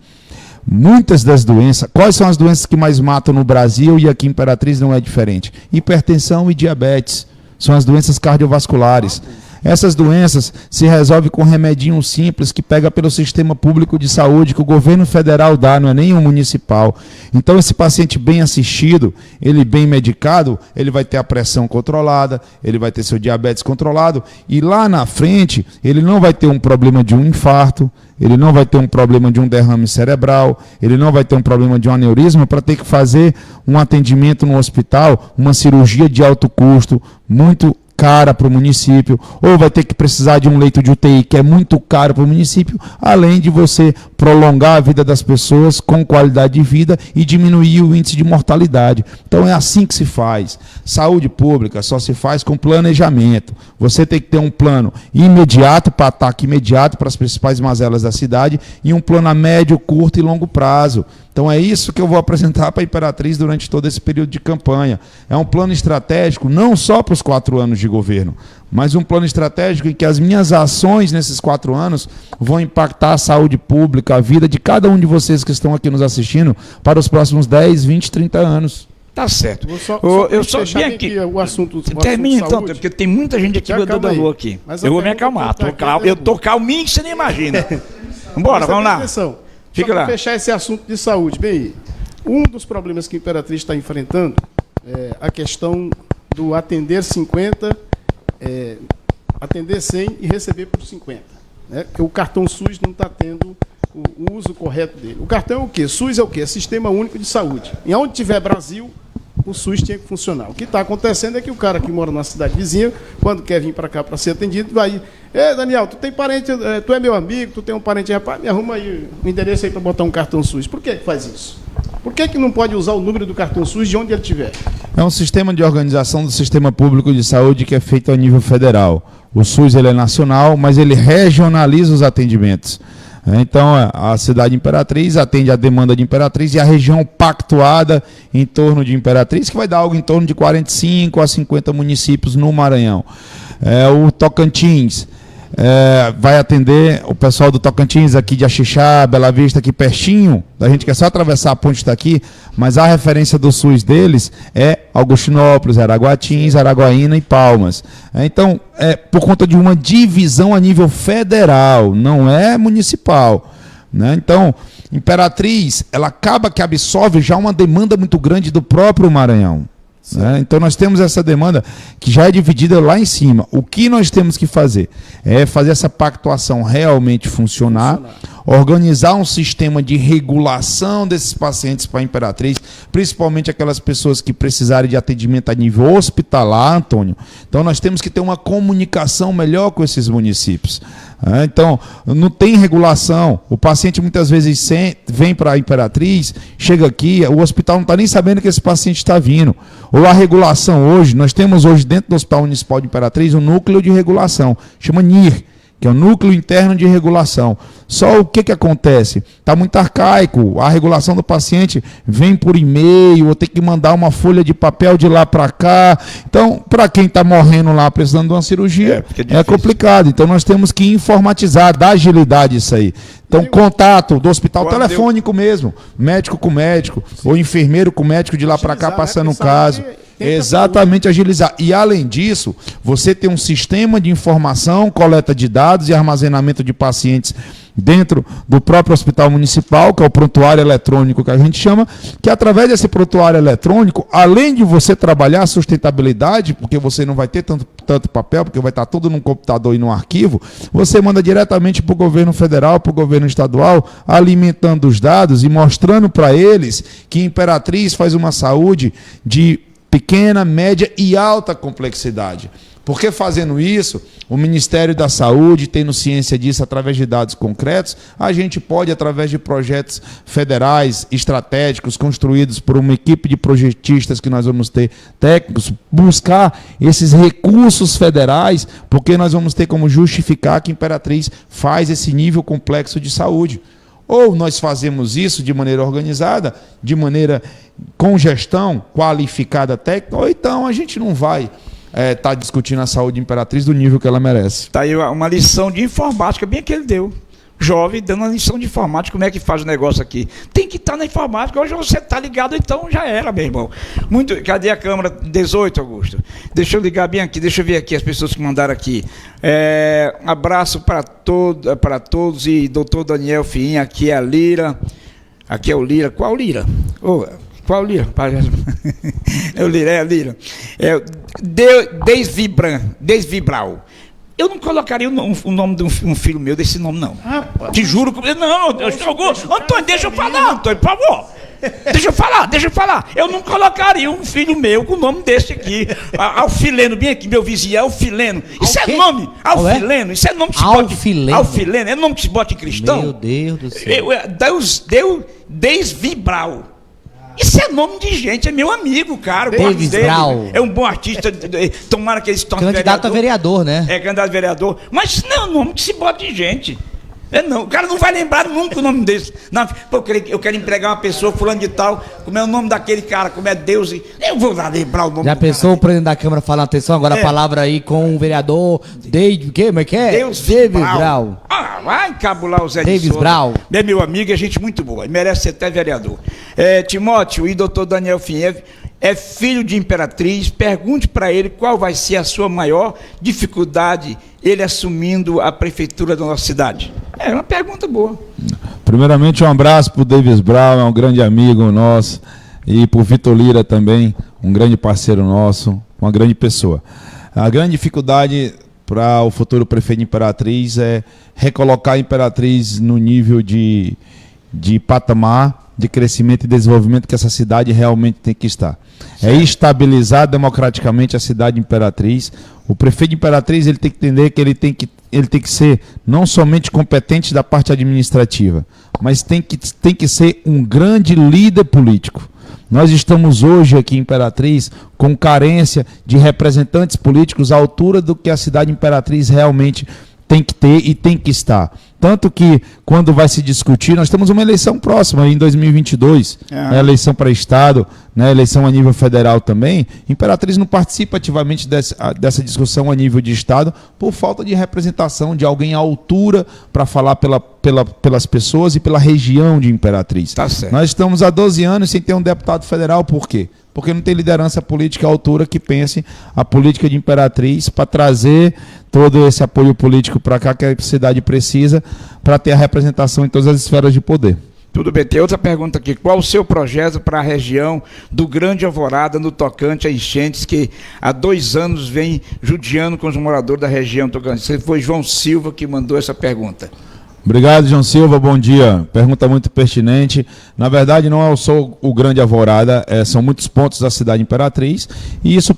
muitas das doenças, quais são as doenças que mais matam no Brasil e aqui em Imperatriz não é diferente? Hipertensão e diabetes, são as doenças cardiovasculares. Essas doenças se resolvem com um remedinho simples que pega pelo sistema público de saúde que o governo federal dá, não é nem o municipal. Então esse paciente bem assistido, ele bem medicado, ele vai ter a pressão controlada, ele vai ter seu diabetes controlado e lá na frente ele não vai ter um problema de um infarto, ele não vai ter um problema de um derrame cerebral, ele não vai ter um problema de um aneurisma para ter que fazer um atendimento no hospital, uma cirurgia de alto custo, muito cara para o município, ou vai ter que precisar de um leito de UTI que é muito caro para o município, além de você prolongar a vida das pessoas com qualidade de vida e diminuir o índice de mortalidade. Então é assim que se faz. Saúde pública só se faz com planejamento. Você tem que ter um plano imediato para ataque imediato para as principais mazelas da cidade e um plano a médio, curto e longo prazo. Então é isso que eu vou apresentar para a Imperatriz durante todo esse período de campanha. É um plano estratégico não só para os 4 anos de governo, mas um plano estratégico em que as minhas ações nesses 4 anos vão impactar a saúde pública, a vida de cada um de vocês que estão aqui nos assistindo para os próximos 10, 20, 30 anos. Tá certo. Eu só vim aqui o assunto. Termina então, porque tem muita gente aqui dando alô aqui. Eu vou me acalmar. Eu tô calminho que você nem imagina. Vambora, vamos lá. Fica lá. Para fechar esse assunto de saúde, bem, um dos problemas que a Imperatriz está enfrentando é a questão do atender 50, atender 100 e receber por 50. Né? Porque o cartão SUS não está tendo o uso correto dele. O cartão é o quê? SUS é o quê? É Sistema Único de Saúde. E onde tiver Brasil, o SUS tinha que funcionar. O que está acontecendo é que o cara que mora numa cidade vizinha, quando quer vir para cá para ser atendido, vai... Daniel, tu tem parente, tu é meu amigo, tu tem um parente, rapaz, me arruma aí o endereço aí para botar um cartão SUS. Por que faz isso? Por que não pode usar o número do cartão SUS de onde ele estiver? É um sistema de organização do sistema público de saúde que é feito a nível federal. O SUS ele é nacional, mas ele regionaliza os atendimentos. Então, a cidade de Imperatriz atende a demanda de Imperatriz e a região pactuada em torno de Imperatriz, que vai dar algo em torno de 45 a 50 municípios no Maranhão. O Tocantins vai atender o pessoal do Tocantins aqui de Axixá, Bela Vista, aqui pertinho, da gente quer só atravessar a ponte daqui, mas a referência do SUS deles é Augustinópolis, Araguatins, Araguaína e Palmas. Então, por conta de uma divisão a nível federal, não é municipal, né? Então, Imperatriz, ela acaba que absorve já uma demanda muito grande do próprio Maranhão. Então nós temos essa demanda que já é dividida lá em cima. O que nós temos que fazer é fazer essa pactuação realmente funcionar, organizar um sistema de regulação desses pacientes para a Imperatriz, principalmente aquelas pessoas que precisarem de atendimento a nível hospitalar, Antônio. Então nós temos que ter uma comunicação melhor com esses municípios. Então, não tem regulação. O paciente muitas vezes vem para a Imperatriz, chega aqui, o hospital não está nem sabendo que esse paciente está vindo. Ou a regulação hoje, nós temos hoje dentro do Hospital Municipal de Imperatriz um núcleo de regulação, chama NIR, que é o Núcleo Interno de Regulação. Só o que acontece? Está muito arcaico, a regulação do paciente vem por e-mail, ou tem que mandar uma folha de papel de lá para cá. Então, para quem está morrendo lá precisando de uma cirurgia, é complicado. Então, nós temos que informatizar, dar agilidade isso aí. Então, contato do hospital telefônico mesmo, médico com médico, ou enfermeiro com médico de lá para cá passando um caso. Exatamente, agilizar. E além disso, você tem um sistema de informação, coleta de dados e armazenamento de pacientes dentro do próprio hospital municipal, que é o prontuário eletrônico que a gente chama, que através desse prontuário eletrônico, além de você trabalhar a sustentabilidade, porque você não vai ter tanto papel, porque vai estar tudo num computador e num arquivo, você manda diretamente para o governo federal, para o governo estadual, alimentando os dados e mostrando para eles que Imperatriz faz uma saúde de pequena, média e alta complexidade. Porque fazendo isso, o Ministério da Saúde, tendo ciência disso através de dados concretos, a gente pode, através de projetos federais, estratégicos, construídos por uma equipe de projetistas que nós vamos ter, técnicos, buscar esses recursos federais, porque nós vamos ter como justificar que Imperatriz faz esse nível complexo de saúde. Ou nós fazemos isso de maneira organizada, de maneira com gestão qualificada técnica, ou então a gente não vai discutindo a saúde de Imperatriz do nível que ela merece. Está aí uma lição de informática, bem que ele deu. jovem dando uma lição de informática, como é que faz o negócio aqui. Tem que estar na informática, hoje você está ligado, então já era, meu irmão. Cadê a Câmara 18, Augusto? Deixa eu ligar bem aqui, deixa eu ver aqui as pessoas que mandaram aqui. Abraço para todos e doutor Daniel Fiinha, aqui é a Lira. Aqui é o Lira. Qual Lira? Qual Lira? É o Lira, é a Lira. Desvibral. Eu não colocaria o nome de um filho meu desse nome, não. Te juro. Não, Antônio, deixa eu falar, Antônio, por favor. Deixa eu falar. Eu não colocaria um filho meu com o nome desse aqui. Alfileno, bem aqui, meu vizinho, Alfileno. Isso é nome. Alfileno, isso é nome que se bota. Alfileno, é nome que se bota em cristão. Meu Deus do céu. Desvibral. Isso é nome de gente, é meu amigo, cara. Davis Brau. É um bom artista. Tomara que ele se torne candidato a vereador, né? É candidato a vereador. Mas não é um nome que se bota de gente. O cara não vai lembrar nunca o nome desse. Não, eu quero empregar uma pessoa, fulano de tal, como é o nome daquele cara, como é Deus. Eu vou lá lembrar o nome Já pensou o presidente da Câmara falando, atenção, agora a palavra aí com o vereador David, como é que é? Davis Brau. Vai encabular o Zé Davis Brau. É meu amigo, é gente muito boa, merece ser até vereador. Timóteo e doutor Daniel Fiinha é filho de Imperatriz, pergunte para ele qual vai ser a sua maior dificuldade, ele assumindo a prefeitura da nossa cidade. É uma pergunta boa. Primeiramente, um abraço para o Davis Brau, é um grande amigo nosso, e para o Vitor Lira também, um grande parceiro nosso, uma grande pessoa. A grande dificuldade para o futuro prefeito de Imperatriz é recolocar a Imperatriz no nível de patamar de crescimento e desenvolvimento que essa cidade realmente tem que estar. É estabilizar democraticamente a cidade de Imperatriz. O prefeito de Imperatriz ele tem que entender que ele tem que ser não somente competente da parte administrativa, mas tem que ser um grande líder político. Nós estamos hoje aqui em Imperatriz com carência de representantes políticos à altura do que a cidade de Imperatriz realmente tem que ter e tem que estar. Tanto que, quando vai se discutir, nós temos uma eleição próxima, em 2022, a eleição para Estado, né, eleição a nível federal também. Imperatriz não participa ativamente dessa discussão a nível de Estado por falta de representação de alguém à altura para falar pelas pessoas e pela região de Imperatriz. Tá certo. Nós estamos há 12 anos sem ter um deputado federal, por quê? Porque não tem liderança política à altura que pense a política de Imperatriz para trazer todo esse apoio político para cá que a cidade precisa para ter a representação em todas as esferas de poder. Tudo bem, tem outra pergunta aqui. Qual o seu projeto para a região do Grande Alvorada no tocante a enchentes que há 2 anos vem judiando com os moradores da região tocante? Foi João Silva que mandou essa pergunta. Obrigado, João Silva, bom dia. Pergunta muito pertinente. Na verdade, não é só o Grande Alvorada, são muitos pontos da cidade Imperatriz, e isso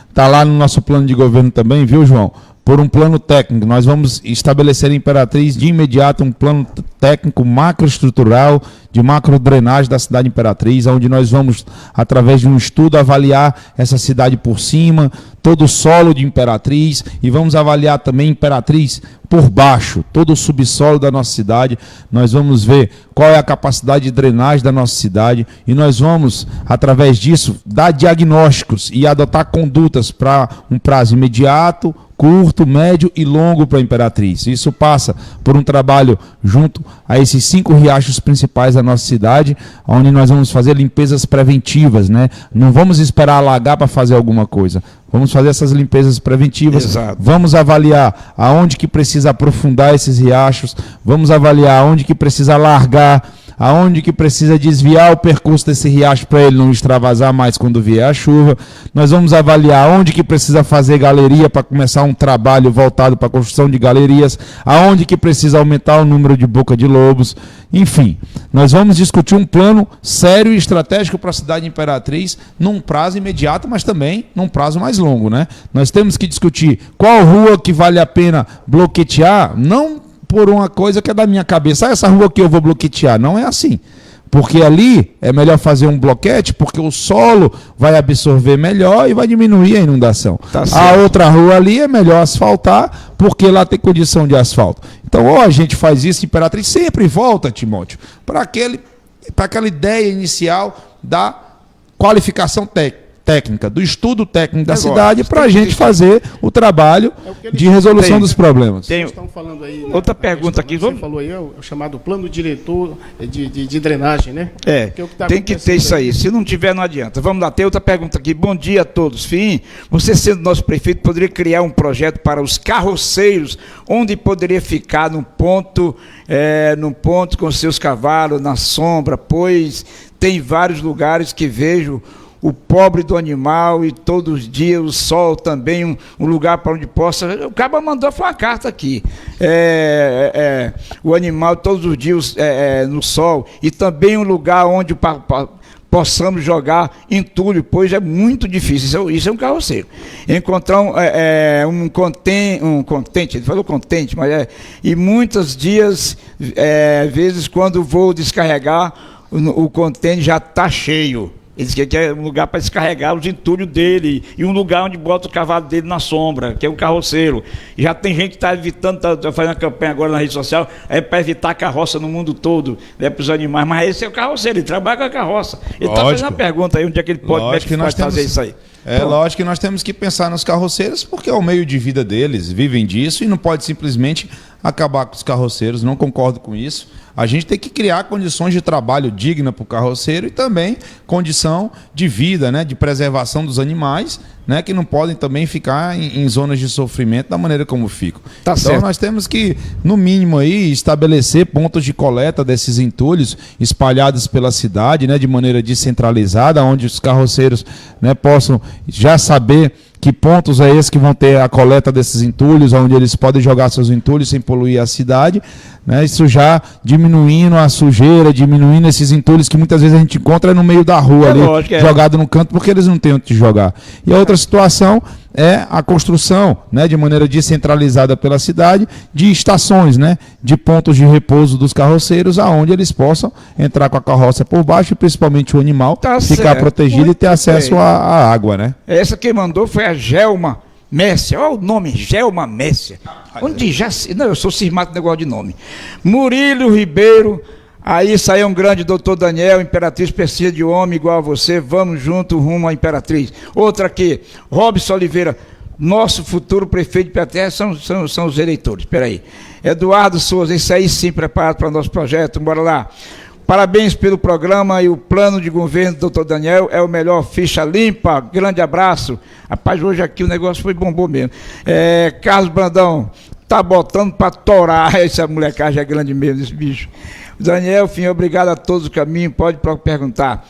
está lá no nosso plano de governo também, viu, João? Por um plano técnico. Nós vamos estabelecer em Imperatriz de imediato um plano técnico macroestrutural de macrodrenagem da cidade Imperatriz, onde nós vamos, através de um estudo, avaliar essa cidade por cima, todo o solo de Imperatriz, e vamos avaliar também Imperatriz por baixo, todo o subsolo da nossa cidade. Nós vamos ver qual é a capacidade de drenagem da nossa cidade e nós vamos, através disso, dar diagnósticos e adotar condutas para um prazo imediato, curto, médio e longo para a Imperatriz. Isso passa por um trabalho junto a esses 5 riachos principais da nossa cidade, onde nós vamos fazer limpezas preventivas, né? Não vamos esperar alagar para fazer alguma coisa. Vamos fazer essas limpezas preventivas. Exato. Vamos avaliar aonde que precisa aprofundar esses riachos, vamos avaliar aonde que precisa largar, aonde que precisa desviar o percurso desse riacho para ele não extravasar mais quando vier a chuva. Nós vamos avaliar aonde que precisa fazer galeria para começar um trabalho voltado para a construção de galerias, aonde que precisa aumentar o número de boca de lobos. Enfim, nós vamos discutir um plano sério e estratégico para a cidade de Imperatriz num prazo imediato, mas também num prazo mais longo, né? Nós temos que discutir qual rua que vale a pena bloquetear, não por uma coisa que é da minha cabeça. Essa rua aqui eu vou bloquetear. Não é assim. Porque ali é melhor fazer um bloquete, porque o solo vai absorver melhor e vai diminuir a inundação. Tá certo. A outra rua ali é melhor asfaltar, porque lá tem condição de asfalto. Então, ou a gente faz isso, Imperatriz sempre volta, Timóteo, para aquela ideia inicial da qualificação técnica. técnica, do estudo técnico da cidade, para a gente fazer o trabalho de resolução dos problemas. Estão falando aí, outra pergunta aqui. Você falou aí, o chamado plano diretor de drenagem, né? Tem que ter isso aí. Se não tiver, não adianta. Vamos lá, tem outra pergunta aqui. Bom dia a todos. Fim, você sendo nosso prefeito, poderia criar um projeto para os carroceiros, onde poderia ficar num ponto com seus cavalos, na sombra, pois tem vários lugares que vejo o pobre do animal e todos os dias o sol também, um lugar para onde possa... O cara mandou foi uma carta aqui. O animal todos os dias no sol e também um lugar onde possamos jogar entulho, pois é muito difícil. Isso é um carroceiro. Encontrar um contente, ele falou contente, mas e muitos dias, vezes, quando vou descarregar, o contente já está cheio. Ele disse que é um lugar para descarregar os entulhos dele e um lugar onde bota o cavalo dele na sombra, que é um carroceiro. E já tem gente que está evitando, está fazendo campanha agora na rede social, para evitar a carroça no mundo todo, para os animais. Mas esse é o carroceiro, ele trabalha com a carroça. Ele está fazendo uma pergunta aí, onde é que ele pode fazer isso aí. Lógico que nós temos que pensar nos carroceiros, porque é o meio de vida deles, vivem disso, e não pode simplesmente acabar com os carroceiros, não concordo com isso. A gente tem que criar condições de trabalho digna para o carroceiro e também condição de vida, né, de preservação dos animais, né, que não podem também ficar em zonas de sofrimento da maneira como ficam. Então certo. Nós temos que, no mínimo, aí, estabelecer pontos de coleta desses entulhos espalhados pela cidade, né, de maneira descentralizada, onde os carroceiros, né, possam já saber que pontos é esses que vão ter a coleta desses entulhos, onde eles podem jogar seus entulhos sem poluir a cidade, né? Isso já diminuindo a sujeira, diminuindo esses entulhos que muitas vezes a gente encontra no meio da rua ali, lógico, jogado no canto, porque eles não têm onde jogar. E a outra situação é a construção, né, de maneira descentralizada pela cidade, de estações, né, de pontos de repouso dos carroceiros, aonde eles possam entrar com a carroça por baixo, e principalmente o animal ficar protegido e ter acesso à água, né? Essa que mandou foi a Gelma Messia, olha o nome, Gelma Messia. Onde já... Não, eu sou cismado com negócio de nome. Murilo Ribeiro, aí saiu um grande doutor Daniel, Imperatriz precisa de homem igual a você, vamos junto rumo à Imperatriz. Outra aqui, Robson Oliveira, nosso futuro prefeito de Imperatriz, são os eleitores, espera aí. Eduardo Souza, isso aí sim, preparado para o nosso projeto, bora lá. Parabéns pelo programa e o plano de governo do doutor Daniel, é o melhor, ficha limpa, grande abraço. Rapaz, hoje aqui o negócio foi bombom mesmo. Carlos Brandão, tá botando para torar, essa molecagem é grande mesmo, esse bicho. Daniel, fim, obrigado a todos o caminho, pode perguntar.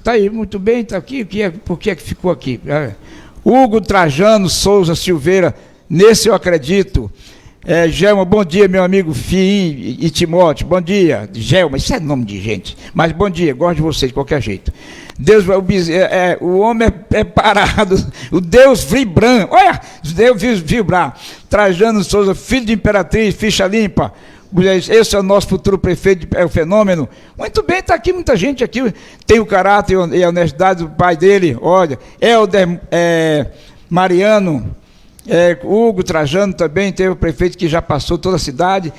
Tá aí, muito bem, tá aqui, por que é que ficou aqui? Hugo Trajano Souza Silveira, nesse eu acredito. Gelma, bom dia, meu amigo Fim e Timóteo, bom dia. Gelma, isso é nome de gente, mas bom dia, gosto de você de qualquer jeito. Deus, o homem é parado, o Deus vibrando, olha, Deus vibrar. Trajano Souza, filho de Imperatriz, ficha limpa. Esse é o nosso futuro prefeito, é o fenômeno. Muito bem, está aqui muita gente aqui, tem o caráter e a honestidade do pai dele, olha, Helder Mariano, Hugo Trajano também, teve o prefeito que já passou toda a cidade,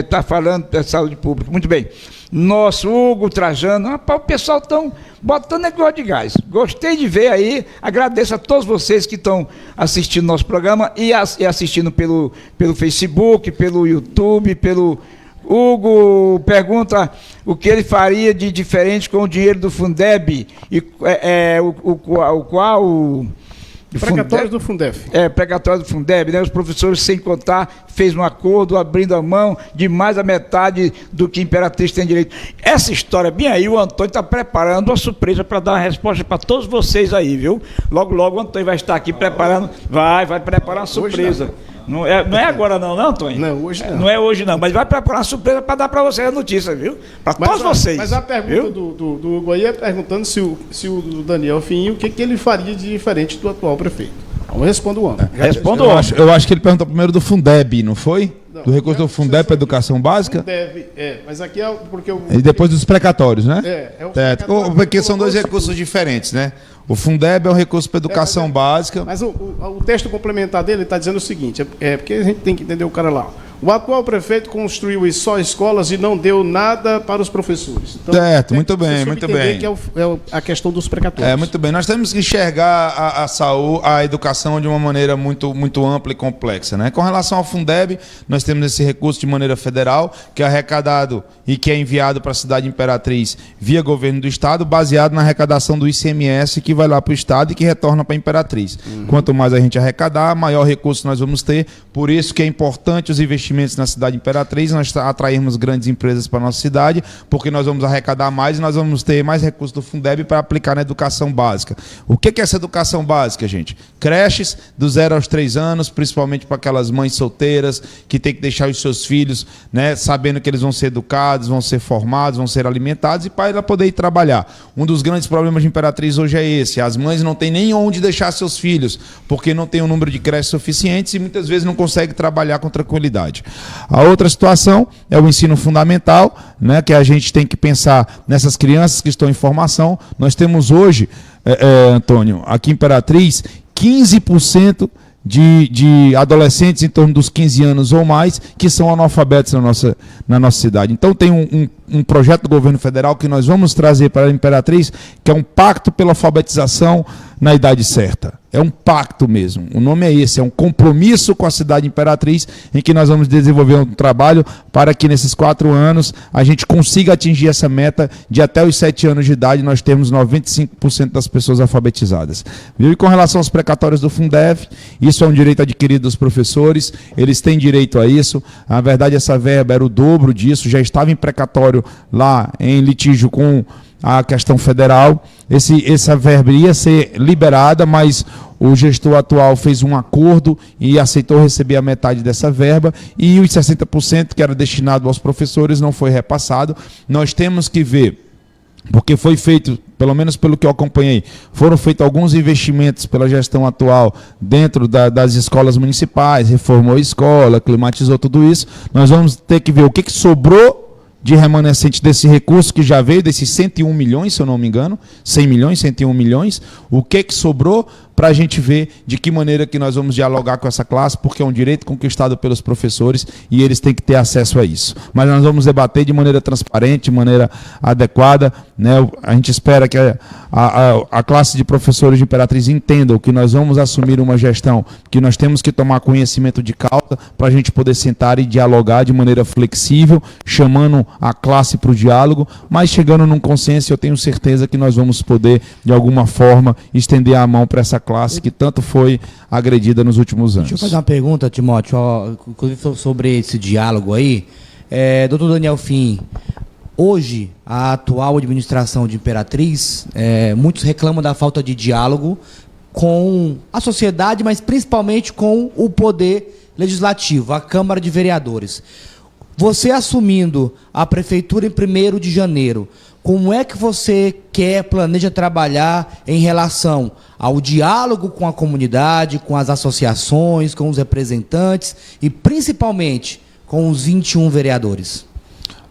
está falando da saúde pública, muito bem. Nosso Hugo Trajano, rapaz, o pessoal estão botando negócio de gás. Gostei de ver aí, agradeço a todos vocês que estão assistindo nosso programa e assistindo pelo Facebook, pelo YouTube, pelo... Hugo pergunta o que ele faria de diferente com o dinheiro do Fundeb e qual... Precatórios do Fundeb. Precatórios do Fundeb, né? Os professores, sem contar, fez um acordo abrindo a mão de mais da metade do que a Imperatriz tem direito. Essa história, bem aí, o Antônio está preparando uma surpresa para dar uma resposta para todos vocês aí, viu? Logo, logo o Antônio vai estar aqui preparando, vai preparar uma surpresa. Não é agora não, Antônio? Não, hoje não. Não é hoje não, mas vai preparar uma surpresa para dar para vocês a notícia, viu? Para todos vocês. Mas a pergunta do Hugo aí é perguntando se o Daniel Finho, o que ele faria de diferente do atual prefeito. Então responda o homem. Responda o homem. Eu acho que ele perguntou primeiro do Fundeb, não foi? Não, do recurso do Fundeb para educação básica? Fundeb, mas aqui é porque... E depois dos precatórios, né? Porque são dois recursos diferentes, né? O Fundeb é um recurso para educação básica. Mas o texto complementar dele está dizendo o seguinte, porque a gente tem que entender o cara lá. O atual prefeito construiu só escolas e não deu nada para os professores. Então, certo, muito bem, muito bem. Que é a questão dos precatórios. Muito bem. Nós temos que enxergar a saúde, a educação de uma maneira muito, muito ampla e complexa, né? Com relação ao Fundeb, nós temos esse recurso de maneira federal, que é arrecadado e que é enviado para a cidade Imperatriz via governo do estado, baseado na arrecadação do ICMS que vai lá para o estado e que retorna para a Imperatriz. Quanto mais a gente arrecadar, maior recurso nós vamos ter. Por isso que é importante os investimentos na cidade Imperatriz, nós atrairmos grandes empresas para a nossa cidade, porque nós vamos arrecadar mais e nós vamos ter mais recursos do Fundeb para aplicar na educação básica. O que é essa educação básica, gente? Creches do 0 aos 3 anos, principalmente para aquelas mães solteiras que têm que deixar os seus filhos, né, sabendo que eles vão ser educados, vão ser formados, vão ser alimentados e para ela poder ir trabalhar. Um dos grandes problemas de Imperatriz hoje é esse: as mães não têm nem onde deixar seus filhos, porque não tem um número de creches suficientes e muitas vezes não conseguem trabalhar com tranquilidade. A outra situação é o ensino fundamental, né, que a gente tem que pensar nessas crianças que estão em formação. Nós temos hoje, Antônio, aqui em Imperatriz, 15% de adolescentes em torno dos 15 anos ou mais que são analfabetos na nossa cidade. Então tem um projeto do governo federal que nós vamos trazer para a Imperatriz, que é um pacto pela alfabetização na idade certa. É um pacto mesmo. O nome é esse, é um compromisso com a cidade Imperatriz, em que nós vamos desenvolver um trabalho para que nesses 4 anos a gente consiga atingir essa meta de até os 7 anos de idade nós termos 95% das pessoas alfabetizadas. Viu? E com relação aos precatórios do Fundeb, isso é um direito adquirido dos professores, eles têm direito a isso. Na verdade, essa verba era o dobro disso, já estava em precatório lá em litígio com a questão federal. Essa verba ia ser liberada, mas o gestor atual fez um acordo e aceitou receber a metade dessa verba, e os 60% que era destinado aos professores não foi repassado. Nós temos que ver, porque foi feito, pelo menos pelo que eu acompanhei, foram feitos alguns investimentos pela gestão atual dentro das escolas municipais, reformou a escola, climatizou tudo isso. Nós vamos ter que ver o que sobrou de remanescente desse recurso que já veio, desses 101 milhões, se eu não me engano, 100 milhões, 101 milhões, o que sobrou, para a gente ver de que maneira que nós vamos dialogar com essa classe, porque é um direito conquistado pelos professores e eles têm que ter acesso a isso. Mas nós vamos debater de maneira transparente, de maneira adequada, né? A gente espera que a classe de professores de Imperatriz entenda que nós vamos assumir uma gestão, que nós temos que tomar conhecimento de causa para a gente poder sentar e dialogar de maneira flexível, chamando a classe para o diálogo, mas chegando num consenso. Eu tenho certeza que nós vamos poder, de alguma forma, estender a mão para essa classe que tanto foi agredida nos últimos anos. Deixa eu fazer uma pergunta, Timóteo, inclusive sobre esse diálogo aí. Doutor Daniel Fim, hoje, a atual administração de Imperatriz, muitos reclamam da falta de diálogo com a sociedade, mas principalmente com o poder legislativo, a Câmara de Vereadores. Você assumindo a prefeitura em 1º de janeiro, como é que você planeja trabalhar em relação ao diálogo com a comunidade, com as associações, com os representantes e principalmente com os 21 vereadores?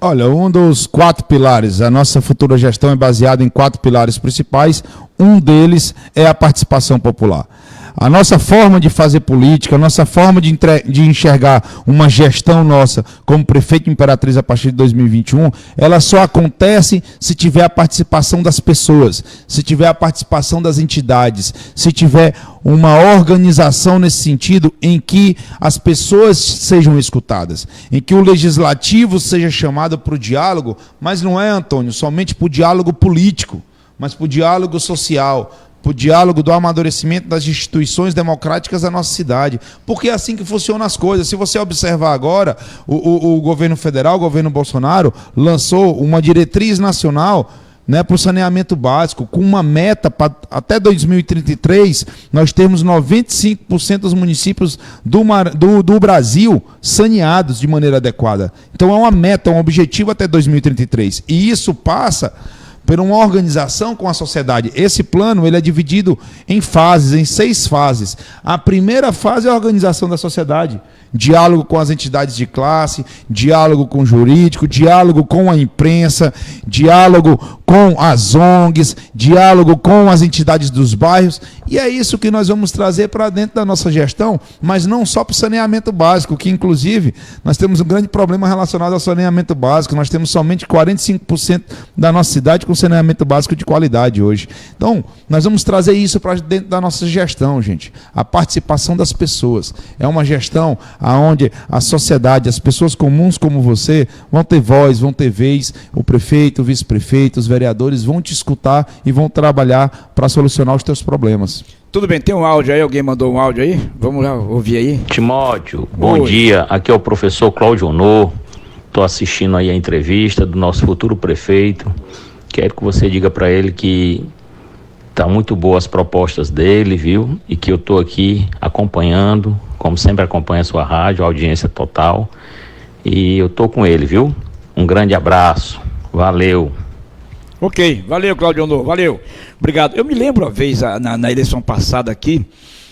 Olha, um dos 4 pilares, a nossa futura gestão é baseada em 4 pilares principais. Um deles é a participação popular. A nossa forma de fazer política, a nossa forma de enxergar uma gestão nossa como prefeito de Imperatriz a partir de 2021, ela só acontece se tiver a participação das pessoas, se tiver a participação das entidades, se tiver uma organização nesse sentido em que as pessoas sejam escutadas, em que o legislativo seja chamado para o diálogo, mas não é, Antônio, somente para o diálogo político, mas para o diálogo social, para o diálogo do amadurecimento das instituições democráticas da nossa cidade. Porque é assim que funcionam as coisas. Se você observar agora, o governo federal, o governo Bolsonaro, lançou uma diretriz nacional, né, para o saneamento básico, com uma meta para até 2033, nós temos 95% dos municípios do Brasil saneados de maneira adequada. Então é uma meta, um objetivo até 2033. E isso passa por uma organização com a sociedade. Esse plano ele é dividido em fases, em 6 fases. A primeira fase é a organização da sociedade. Diálogo com as entidades de classe, diálogo com o jurídico, diálogo com a imprensa, diálogo com as ONGs, diálogo com as entidades dos bairros, e é isso que nós vamos trazer para dentro da nossa gestão, mas não só para o saneamento básico, que inclusive nós temos um grande problema relacionado ao saneamento básico. Nós temos somente 45% da nossa cidade com saneamento básico de qualidade hoje. Então, nós vamos trazer isso para dentro da nossa gestão, gente. A participação das pessoas. É uma gestão onde a sociedade, as pessoas comuns como você, vão ter voz, vão ter vez. O prefeito, o vice-prefeito, os vereadores vão te escutar e vão trabalhar para solucionar os teus problemas. Tudo bem, tem um áudio aí? Alguém mandou um áudio aí? Vamos lá ouvir aí. Timóteo, bom dia. Aqui é o professor Cláudio Honor. Estou assistindo aí a entrevista do nosso futuro prefeito. Quero que você diga para ele que tá muito boas as propostas dele, viu? E que eu estou aqui acompanhando, como sempre acompanho a sua rádio, a audiência total. E eu estou com ele, viu? Um grande abraço. Valeu. Ok, valeu, Cláudio Honor, valeu. Obrigado. Eu me lembro uma vez, na eleição passada aqui,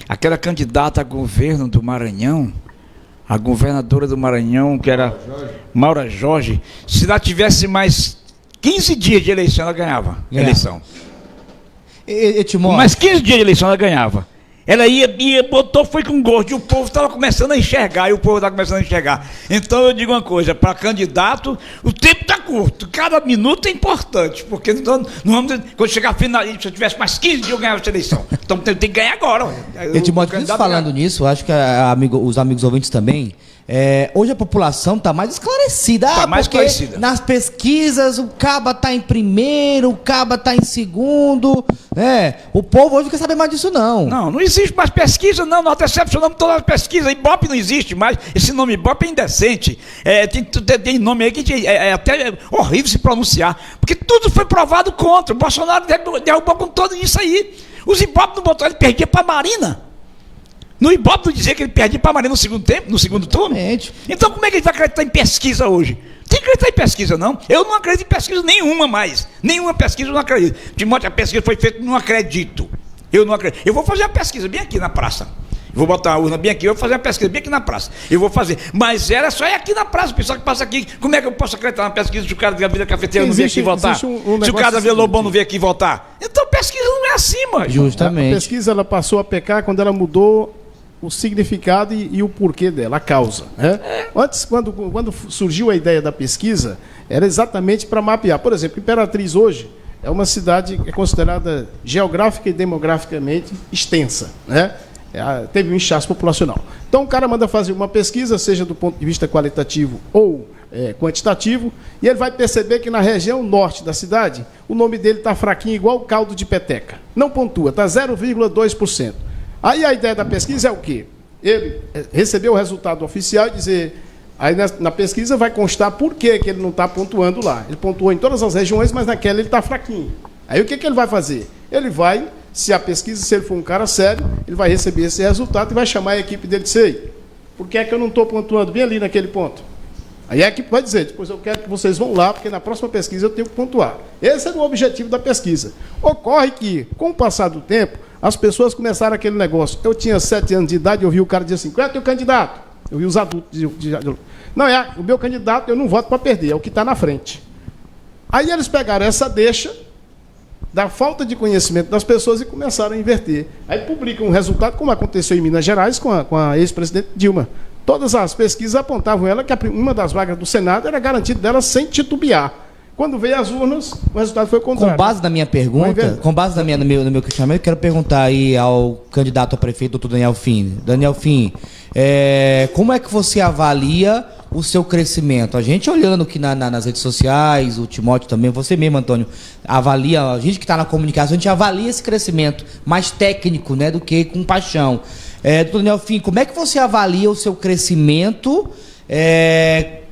aquela candidata a governo do Maranhão, a governadora do Maranhão, que era Maura Jorge, se ela tivesse mais 15 dias de eleição, ela ganhava a eleição. Mais 15 dias de eleição, ela ganhava. Ela botou, foi com gosto, e o povo estava começando a enxergar, Então eu digo uma coisa, para candidato, o tempo está curto, cada minuto é importante, porque não vamos, quando chegar a final, se eu tivesse mais 15 dias, eu ganhava essa eleição. Então tem que ganhar agora. Falando nisso, acho que os amigos ouvintes também, hoje a população está mais esclarecida. Está mais esclarecida. Nas pesquisas o Caba está em primeiro, o Caba está em segundo. O povo hoje não quer saber mais disso, não. Não existe mais pesquisa, não. Nós decepcionamos todas as pesquisas. Ibope não existe mais. Esse nome Ibope é indecente. Tem nome aí que é até horrível se pronunciar. Porque tudo foi provado contra. O Bolsonaro derrubou com tudo isso aí. Os Ibope não botou, ele perdia para a Marina. No Ibope não dizia que ele perdia para a Marina no segundo tempo, no segundo turno? Então como é que ele vai acreditar em pesquisa hoje? Tem que acreditar em pesquisa, não. Eu não acredito em pesquisa nenhuma mais. Nenhuma pesquisa eu não acredito. Timóteo, a pesquisa foi feita, não acredito. Eu não acredito. Eu vou fazer a pesquisa bem aqui na praça. Eu vou botar a urna bem aqui, eu vou fazer a pesquisa bem aqui na praça. Eu vou fazer. Mas era só aqui na praça, o pessoal que passa aqui. Como é que eu posso acreditar na pesquisa se o cara da Vila Cafeteira não vier aqui votar? Se o cara da Vila Lobão não vier aqui votar? Então pesquisa não é assim, mano. Justamente. A pesquisa ela passou a pecar quando ela mudou o significado e o porquê dela, a causa. Antes, quando surgiu a ideia da pesquisa, era exatamente para mapear. Por exemplo, Imperatriz hoje é uma cidade que é considerada geográfica e demograficamente extensa, teve um inchaço populacional. Então o cara manda fazer uma pesquisa, seja do ponto de vista qualitativo ou quantitativo, e ele vai perceber que na região norte da cidade, o nome dele está fraquinho, igual o caldo de peteca. Não pontua, está 0,2%. Aí a ideia da pesquisa é o quê? Ele recebeu o resultado oficial e dizer... Aí na pesquisa vai constar por que ele não está pontuando lá. Ele pontuou em todas as regiões, mas naquela ele está fraquinho. Aí o que ele vai fazer? Ele vai, se a pesquisa, se ele for um cara sério, ele vai receber esse resultado e vai chamar a equipe dele de sei. Por que é que eu não estou pontuando bem ali naquele ponto? Aí a equipe vai dizer, depois eu quero que vocês vão lá, porque na próxima pesquisa eu tenho que pontuar. Esse era o objetivo da pesquisa. Ocorre que, com o passar do tempo, as pessoas começaram aquele negócio. Eu tinha 7 anos de idade, eu vi o cara dizer assim, qual é o teu candidato? Eu vi os adultos não, o meu candidato eu não voto para perder, é o que está na frente. Aí eles pegaram essa deixa da falta de conhecimento das pessoas e começaram a inverter. Aí publicam um resultado, como aconteceu em Minas Gerais com a ex-presidente Dilma. Todas as pesquisas apontavam ela que uma das vagas do Senado era garantida dela sem titubear. Quando veio as urnas, o resultado foi o contrário. Com base na minha pergunta, no meu questionamento, eu quero perguntar aí ao candidato a prefeito, doutor Daniel Finn. Daniel Finn, como é que você avalia o seu crescimento? A gente olhando aqui nas redes sociais, o Timóteo também, você mesmo, Antônio, avalia, a gente que está na comunicação, a gente avalia esse crescimento mais técnico, né, do que com paixão. Doutor Daniel Finn, como é que você avalia o seu crescimento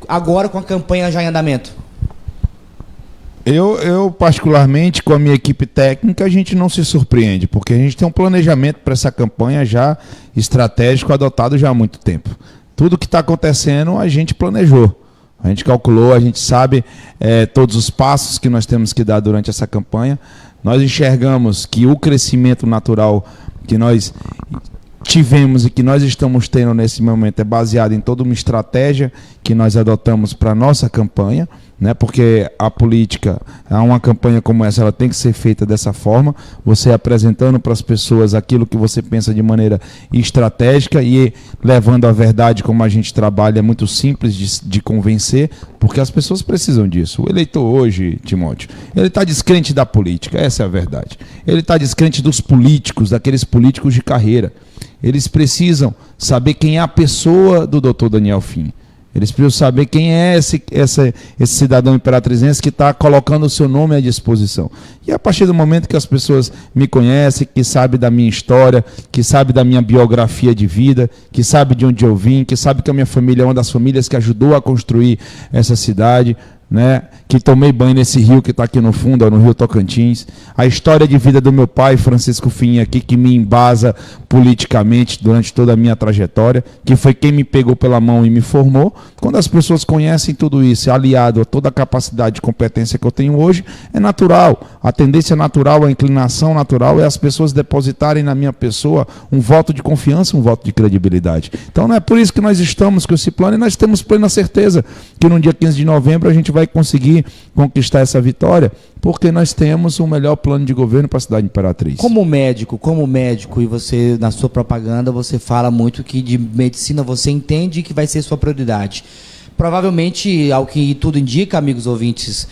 agora com a campanha já em andamento? Eu, particularmente, com a minha equipe técnica, a gente não se surpreende, porque a gente tem um planejamento para essa campanha já estratégico, adotado já há muito tempo. Tudo que está acontecendo, a gente planejou, a gente calculou, a gente sabe todos os passos que nós temos que dar durante essa campanha. Nós enxergamos que o crescimento natural que nós tivemos e que nós estamos tendo nesse momento é baseado em toda uma estratégia que nós adotamos para a nossa campanha. né? Porque a política, uma campanha como essa, ela tem que ser feita dessa forma, você apresentando para as pessoas aquilo que você pensa de maneira estratégica e levando a verdade, como a gente trabalha, é muito simples de convencer, porque as pessoas precisam disso. O eleitor hoje, Timóteo, ele está descrente da política, essa é a verdade. Ele está descrente dos políticos, daqueles políticos de carreira. Eles precisam saber quem é a pessoa do Dr. Daniel Fim. Eles precisam saber quem é esse cidadão imperatrizense que está colocando o seu nome à disposição. E a partir do momento que as pessoas me conhecem, que sabem da minha história, que sabem da minha biografia de vida, que sabem de onde eu vim, que sabem que a minha família é uma das famílias que ajudou a construir essa cidade, né? Que tomei banho nesse rio que está aqui no fundo, no Rio Tocantins. A história de vida do meu pai, Francisco Fim, aqui, que me embasa politicamente durante toda a minha trajetória, que foi quem me pegou pela mão e me formou. Quando as pessoas conhecem tudo isso, aliado a toda a capacidade e competência que eu tenho hoje, é natural. A tendência natural, a inclinação natural é as pessoas depositarem na minha pessoa um voto de confiança, um voto de credibilidade. Então não é por isso que nós estamos com esse plano, e nós temos plena certeza que no dia 15 de novembro a gente vai conseguir conquistar essa vitória, porque nós temos o melhor plano de governo para a cidade Imperatriz. Como médico, e você, na sua propaganda, você fala muito que de medicina você entende que vai ser sua prioridade. Provavelmente, ao que tudo indica, amigos ouvintes,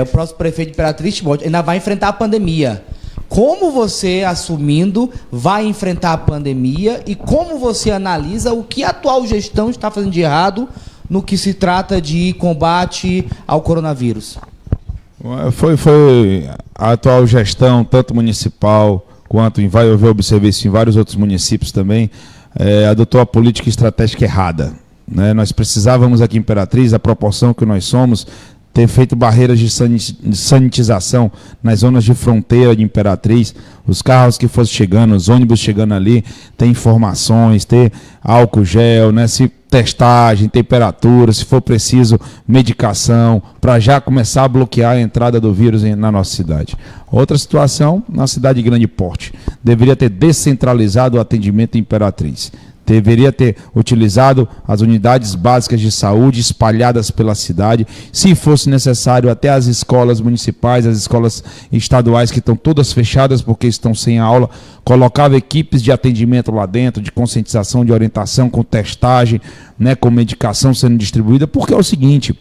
o próximo prefeito de Imperatriz, Timóteo, ainda vai enfrentar a pandemia. Como você, assumindo, vai enfrentar a pandemia e como você analisa o que a atual gestão está fazendo de errado no que se trata de combate ao coronavírus? Foi a atual gestão, tanto municipal quanto eu observei isso em vários outros municípios também, adotou a política estratégica errada, né? Nós precisávamos aqui em Imperatriz, a proporção que nós somos, ter feito barreiras de sanitização nas zonas de fronteira de Imperatriz, os carros que fossem chegando, os ônibus chegando ali, ter informações, ter álcool gel, né? Se testagem, temperatura, se for preciso, medicação, para já começar a bloquear a entrada do vírus na nossa cidade. Outra situação, na cidade de grande porte, deveria ter descentralizado o atendimento em Imperatriz. Deveria ter utilizado as unidades básicas de saúde espalhadas pela cidade, se fosse necessário até as escolas municipais, as escolas estaduais que estão todas fechadas porque estão sem aula, colocava equipes de atendimento lá dentro, de conscientização, de orientação, com testagem, né, com medicação sendo distribuída, porque é o seguinte: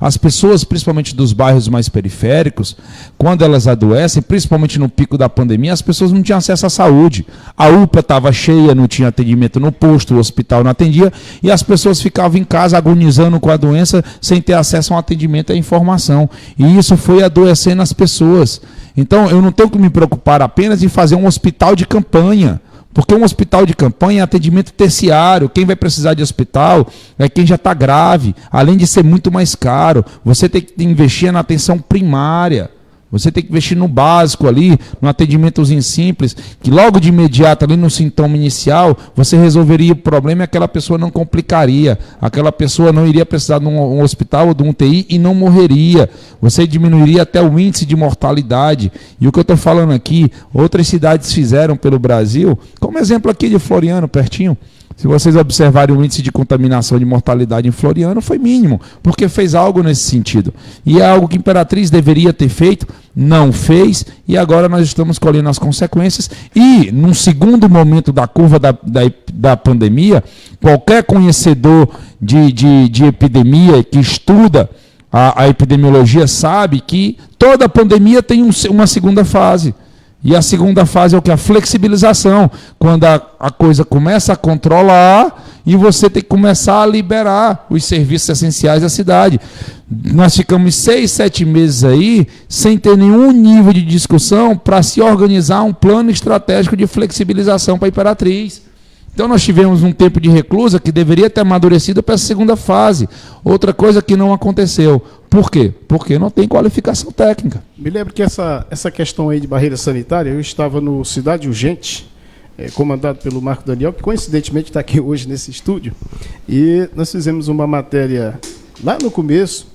as pessoas, principalmente dos bairros mais periféricos, quando elas adoecem, principalmente no pico da pandemia, as pessoas não tinham acesso à saúde. A UPA estava cheia, não tinha atendimento no posto, o hospital não atendia, e as pessoas ficavam em casa agonizando com a doença sem ter acesso a um atendimento e à informação. E isso foi adoecendo as pessoas. Então, eu não tenho que me preocupar apenas em fazer um hospital de campanha. Porque um hospital de campanha é atendimento terciário. Quem vai precisar de hospital é quem já está grave. Além de ser muito mais caro, você tem que investir na atenção primária. Você tem que investir no básico ali, no atendimentozinho simples, que logo de imediato, ali no sintoma inicial, você resolveria o problema e aquela pessoa não complicaria. Aquela pessoa não iria precisar de um hospital ou de um UTI e não morreria. Você diminuiria até o índice de mortalidade. E o que eu estou falando aqui, outras cidades fizeram pelo Brasil, como exemplo aqui de Floriano, pertinho. Se vocês observarem o índice de contaminação de mortalidade em Floriano, foi mínimo, porque fez algo nesse sentido. E é algo que Imperatriz deveria ter feito, não fez, e agora nós estamos colhendo as consequências. E, num segundo momento da curva da pandemia, qualquer conhecedor de epidemia que estuda a epidemiologia sabe que toda pandemia tem uma segunda fase. E a segunda fase é o que? A flexibilização, quando a coisa começa a controlar e você tem que começar a liberar os serviços essenciais da cidade. Nós ficamos 6, 7 meses aí sem ter nenhum nível de discussão para se organizar um plano estratégico de flexibilização para a Imperatriz. Então nós tivemos um tempo de reclusa que deveria ter amadurecido para essa segunda fase. Outra coisa que não aconteceu. Por quê? Porque não tem qualificação técnica. Me lembro que essa questão aí de barreira sanitária, eu estava no Cidade Urgente, comandado pelo Marco Daniel, que coincidentemente está aqui hoje nesse estúdio, e nós fizemos uma matéria lá no começo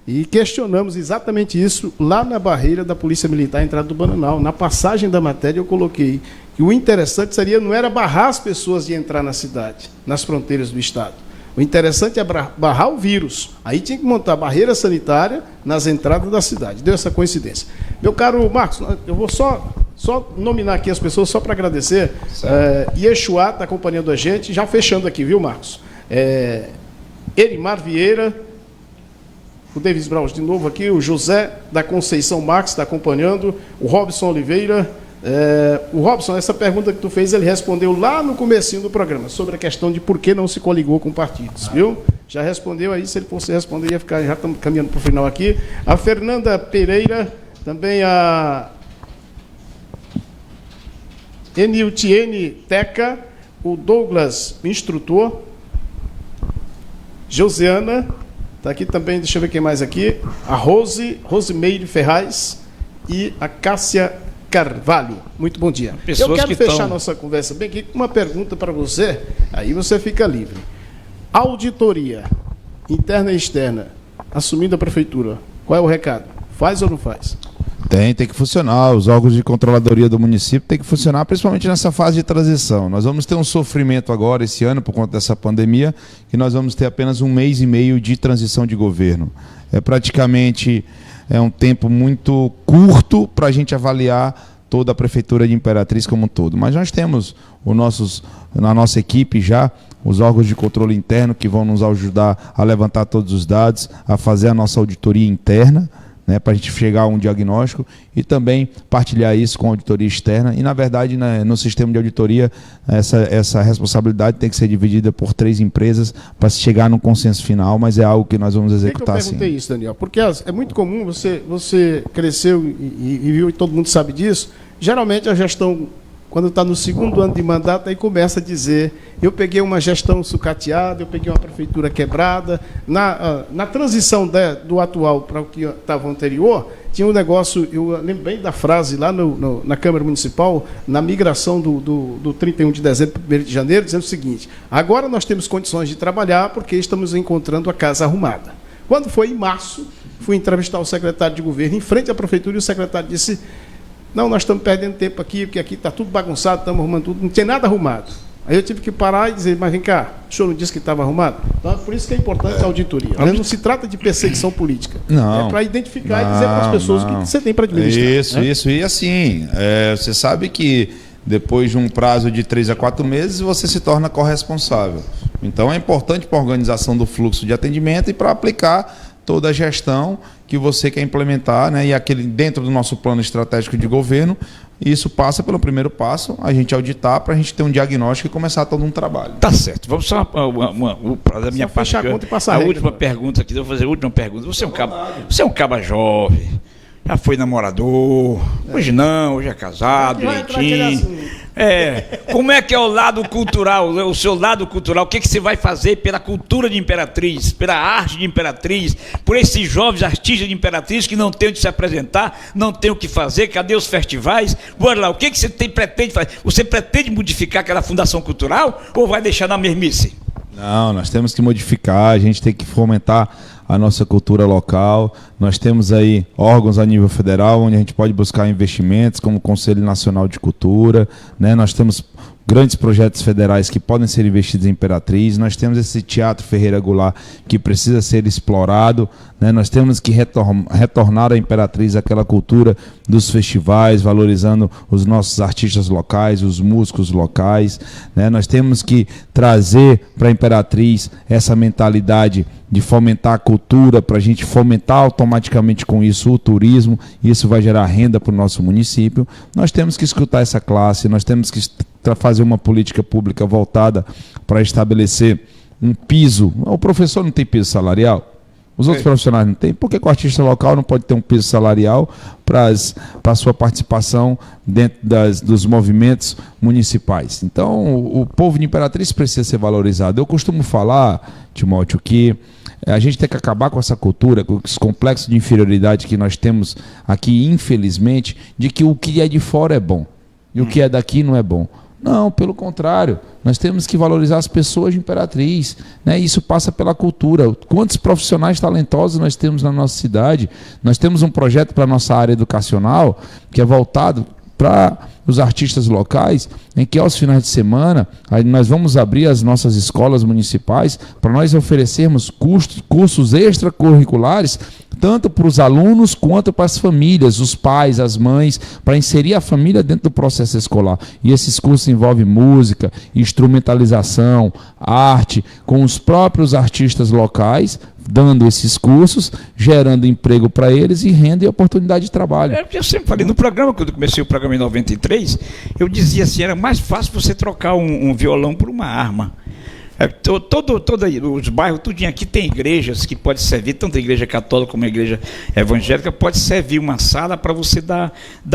e questionamos exatamente isso lá na barreira da Polícia Militar, entrada do Bananal. Na passagem da matéria eu coloquei que o interessante não era barrar as pessoas de entrar na cidade, nas fronteiras do estado. O interessante é barrar o vírus. Aí tinha que montar barreira sanitária nas entradas da cidade. Deu essa coincidência. Meu caro Marcos, eu vou só nominar aqui as pessoas só para agradecer. Yeshua está acompanhando a gente, já fechando aqui, viu, Marcos? Erimar Vieira, o Davis Braus de novo aqui, o José da Conceição Marques está acompanhando, o Robson Oliveira. O Robson, essa pergunta que tu fez, ele respondeu lá no comecinho do programa, sobre a questão de por que não se coligou com partidos, viu? Já respondeu aí, se ele fosse responder, ia ficar, já estamos caminhando para o final aqui. A Fernanda Pereira, também a Eniltiene Teca, o Douglas, instrutor, Josiana, está aqui também, deixa eu ver quem mais aqui, a Rosemeire Ferraz e a Cássia Carvalho. Muito bom dia. Eu quero fechar nossa conversa bem aqui com uma pergunta para você, aí você fica livre. Auditoria interna e externa, assumindo a prefeitura, qual é o recado? Faz ou não faz? Tem que funcionar. Os órgãos de controladoria do município têm que funcionar, principalmente nessa fase de transição. Nós vamos ter um sofrimento agora, esse ano, por conta dessa pandemia, que nós vamos ter apenas 1 mês e meio de transição de governo. É um tempo muito curto para a gente avaliar toda a Prefeitura de Imperatriz como um todo. Mas nós temos na nossa equipe já os órgãos de controle interno que vão nos ajudar a levantar todos os dados, a fazer a nossa auditoria interna, né, para a gente chegar a um diagnóstico e também partilhar isso com a auditoria externa. E, na verdade, no sistema de auditoria, essa responsabilidade tem que ser dividida por 3 empresas para se chegar num consenso final, mas é algo que nós vamos executar sim. Eu perguntei isso, Daniel, porque é muito comum, você cresceu e viu, e todo mundo sabe disso, geralmente a gestão, quando está no 2º ano de mandato, aí começa a dizer, eu peguei uma gestão sucateada, eu peguei uma prefeitura quebrada. Na transição do atual para o que estava anterior, tinha um negócio, eu lembro bem da frase lá na Câmara Municipal, na migração do 31 de dezembro para 1º de janeiro, dizendo o seguinte: agora nós temos condições de trabalhar porque estamos encontrando a casa arrumada. Quando foi em março, fui entrevistar o secretário de governo em frente à prefeitura e o secretário disse: não, nós estamos perdendo tempo aqui, porque aqui está tudo bagunçado, estamos arrumando tudo, não tem nada arrumado. Aí eu tive que parar e dizer, mas vem cá, o senhor não disse que estava arrumado? Então, por isso que é importante a auditoria. Não se trata de perseguição política. Não. É para identificar e dizer para as pessoas o que você tem para administrar. Isso. E assim, você sabe que depois de um prazo de 3 a 4 meses, você se torna corresponsável. Então é importante para a organização do fluxo de atendimento e para aplicar toda a gestão que você quer implementar, né? E dentro do nosso plano estratégico de governo, isso passa pelo primeiro passo, a gente auditar para a gente ter um diagnóstico e começar todo um trabalho. Tá certo. Vamos só da minha parte. A última pergunta aqui, eu vou fazer a última pergunta. Você é um caba jovem, já foi namorador, hoje não, hoje é casado, direitinho. Como é que é o lado cultural, o seu lado cultural? O que você vai fazer pela cultura de Imperatriz, pela arte de Imperatriz, por esses jovens artistas de Imperatriz que não têm onde se apresentar, não têm o que fazer, cadê os festivais? Bora lá, o que você pretende fazer? Você pretende modificar aquela fundação cultural ou vai deixar na mesmice? Não, nós temos que modificar, a gente tem que fomentar a nossa cultura local. Nós temos aí órgãos a nível federal, onde a gente pode buscar investimentos, como o Conselho Nacional de Cultura, né? Nós temos grandes projetos federais que podem ser investidos em Imperatriz. Nós temos esse Teatro Ferreira Goulart que precisa ser explorado, né? Nós temos que retornar à Imperatriz aquela cultura dos festivais, valorizando os nossos artistas locais, os músicos locais, né? Nós temos que trazer para a Imperatriz essa mentalidade de fomentar a cultura, para a gente fomentar automaticamente com isso o turismo, e isso vai gerar renda para o nosso município. Nós temos que escutar essa classe, nós temos que fazer uma política pública voltada para estabelecer um piso. O professor não tem piso salarial? Os outros profissionais não têm? Por que o artista local não pode ter um piso salarial para a sua participação dentro dos movimentos municipais? Então, o povo de Imperatriz precisa ser valorizado. Eu costumo falar, Timóteo, que a gente tem que acabar com essa cultura, com esse complexo de inferioridade que nós temos aqui, infelizmente, de que o que é de fora é bom e o que é daqui não é bom. Não, pelo contrário, nós temos que valorizar as pessoas de Imperatriz, né? Isso passa pela cultura. Quantos profissionais talentosos nós temos na nossa cidade? Nós temos um projeto para a nossa área educacional que é voltado para os artistas locais, em que aos finais de semana nós vamos abrir as nossas escolas municipais para nós oferecermos cursos extracurriculares, tanto para os alunos quanto para as famílias, os pais, as mães, para inserir a família dentro do processo escolar. E esses cursos envolvem música, instrumentalização, arte, com os próprios artistas locais, dando esses cursos, gerando emprego para eles e renda e oportunidade de trabalho. Eu sempre falei, no programa, quando eu comecei o programa em 93, eu dizia assim, era mais fácil você trocar um violão por uma arma. Os bairros, tudinho aqui tem igrejas que pode servir, tanto a igreja católica como a igreja evangélica, pode servir uma sala para você dar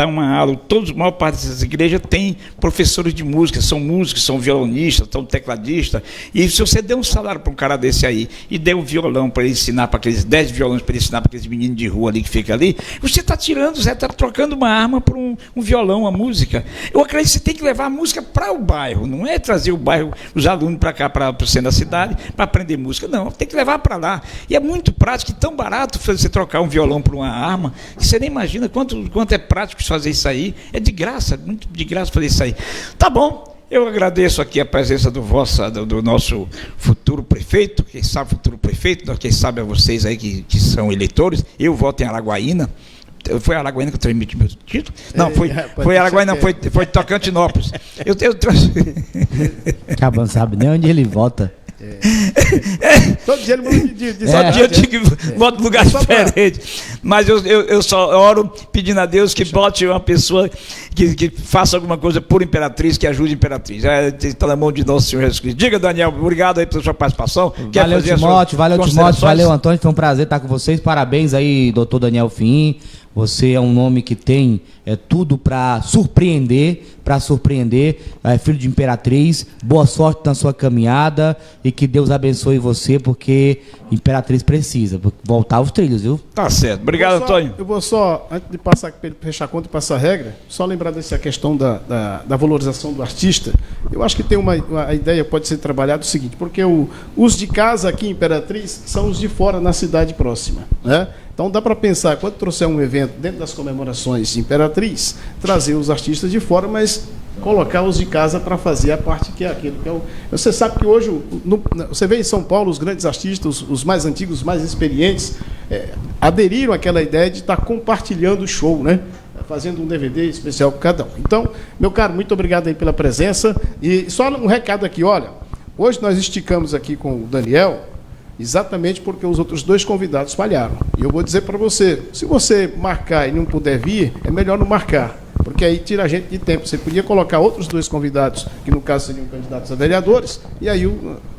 uma aula. A maior parte dessas igrejas tem professores de música, são músicos, são violonistas, são tecladistas, e se você der um salário para um cara desse aí, e der um violão para ele ensinar, para aqueles 10 violões para ele ensinar para aqueles meninos de rua ali que fica ali, você está trocando uma arma por um violão, uma música. Eu acredito que você tem que levar a música para o bairro, não é trazer o bairro, os alunos para cá, para o centro da cidade, para aprender música, não, tem que levar para lá. E é muito prático e tão barato você trocar um violão por uma arma, que você nem imagina quanto é prático fazer isso aí. É de graça, muito de graça fazer isso aí. Tá bom, eu agradeço aqui a presença do nosso futuro prefeito, quem sabe futuro prefeito, quem sabe é vocês aí que são eleitores. Eu voto em Araguaína. Foi Araguaína que eu transmiti meu título? Não, foi Araguaína, não, foi Tocantinópolis. Eu Acaba, não sabe nem onde ele vota. Todo dia ele muda de Só dia eu digo que voto em lugar diferente. Mas eu só oro pedindo a Deus que bote uma pessoa que faça alguma coisa por Imperatriz, que ajude a Imperatriz. Está na mão de nosso Senhor Jesus Cristo. Diga, Daniel, obrigado aí pela sua participação. Valeu, Timóteo, valeu, Antônio, foi um prazer estar com vocês. Parabéns aí, doutor Daniel Fim. Você é um nome que tem tudo para surpreender, é filho de Imperatriz. Boa sorte na sua caminhada e que Deus abençoe você, porque Imperatriz precisa voltar aos trilhos, viu? Tá certo. Obrigado, Antônio. Eu vou só, antes de passar para ele fechar a conta e passar a regra, só lembrar dessa questão da valorização do artista. Eu acho que tem uma ideia, pode ser trabalhada o seguinte, porque os de casa aqui em Imperatriz são os de fora na cidade próxima, né? Então dá para pensar, quando trouxer um evento dentro das comemorações de Imperatriz, trazer os artistas de fora, mas colocar os de casa para fazer a parte que é aquilo. Você sabe que hoje, você vê em São Paulo, os grandes artistas, os mais antigos, os mais experientes, aderiram àquela ideia de estar compartilhando o show, né? Fazendo um DVD especial para cada um. Então, meu caro, muito obrigado aí pela presença. E só um recado aqui, olha, hoje nós esticamos aqui com o Daniel, exatamente porque os outros dois convidados falharam. E eu vou dizer para você, se você marcar e não puder vir, é melhor não marcar, porque aí tira a gente de tempo. Você podia colocar outros dois convidados, que no caso seriam candidatos a vereadores, e aí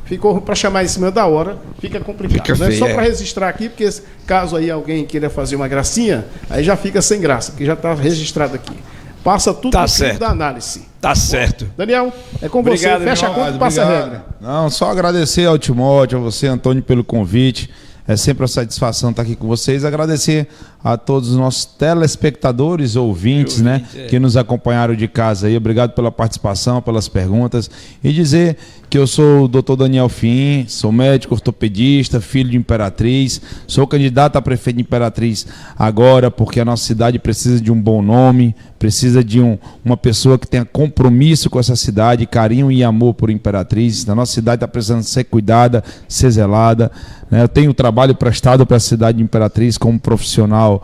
ficou para chamar em cima da hora, fica complicado. Fica feio, Só para registrar aqui, porque caso aí alguém queira fazer uma gracinha, aí já fica sem graça, porque já está registrado aqui. Passa tudo da análise. Tá certo. Daniel, é com obrigado, você. Fecha a conta e passa a regra. Não, só agradecer ao Timóteo, a você, Antônio, pelo convite. É sempre uma satisfação estar aqui com vocês. Agradecer a todos os nossos telespectadores, ouvintes, né, que nos acompanharam de casa aí. Obrigado pela participação, pelas perguntas. E dizer que eu sou o Dr. Daniel Fim, sou médico ortopedista, filho de Imperatriz, sou candidato a prefeito de Imperatriz agora, porque a nossa cidade precisa de um bom nome, precisa de uma pessoa que tenha compromisso com essa cidade, carinho e amor por Imperatriz. A nossa cidade está precisando ser cuidada, ser zelada. Eu tenho trabalho prestado para a cidade de Imperatriz como profissional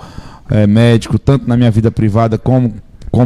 médico, tanto na minha vida privada como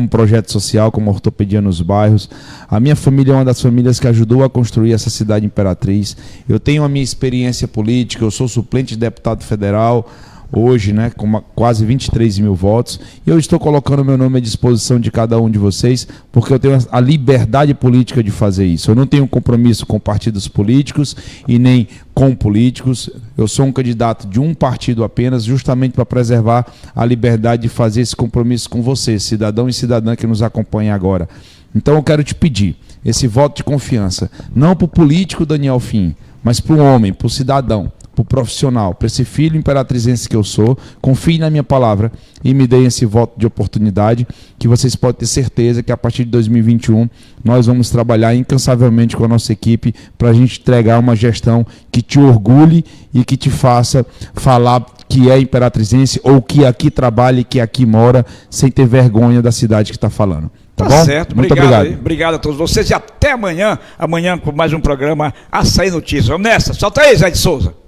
projeto social, como ortopedia nos bairros. A minha família é uma das famílias que ajudou a construir essa cidade Imperatriz. Eu tenho a minha experiência política, eu sou suplente de deputado federal, hoje, né, com quase 23 mil votos, e eu estou colocando meu nome à disposição de cada um de vocês, porque eu tenho a liberdade política de fazer isso. Eu não tenho compromisso com partidos políticos e nem com políticos. Eu sou um candidato de um partido apenas, justamente para preservar a liberdade de fazer esse compromisso com você, cidadão e cidadã que nos acompanha agora. Então eu quero te pedir esse voto de confiança, não para o político Daniel Fim, mas para o homem, para o cidadão, para o profissional, para esse filho imperatrizense que eu sou. Confie na minha palavra e me deem esse voto de oportunidade, que vocês podem ter certeza que a partir de 2021 nós vamos trabalhar incansavelmente com a nossa equipe para a gente entregar uma gestão que te orgulhe e que te faça falar que é imperatrizense ou que aqui trabalha e que aqui mora, sem ter vergonha da cidade que está falando. Tá bom? Certo, muito obrigado. obrigado. Obrigado a todos vocês e até amanhã. Amanhã com mais um programa Açaí Notícias. Vamos nessa, solta aí, Zé de Souza.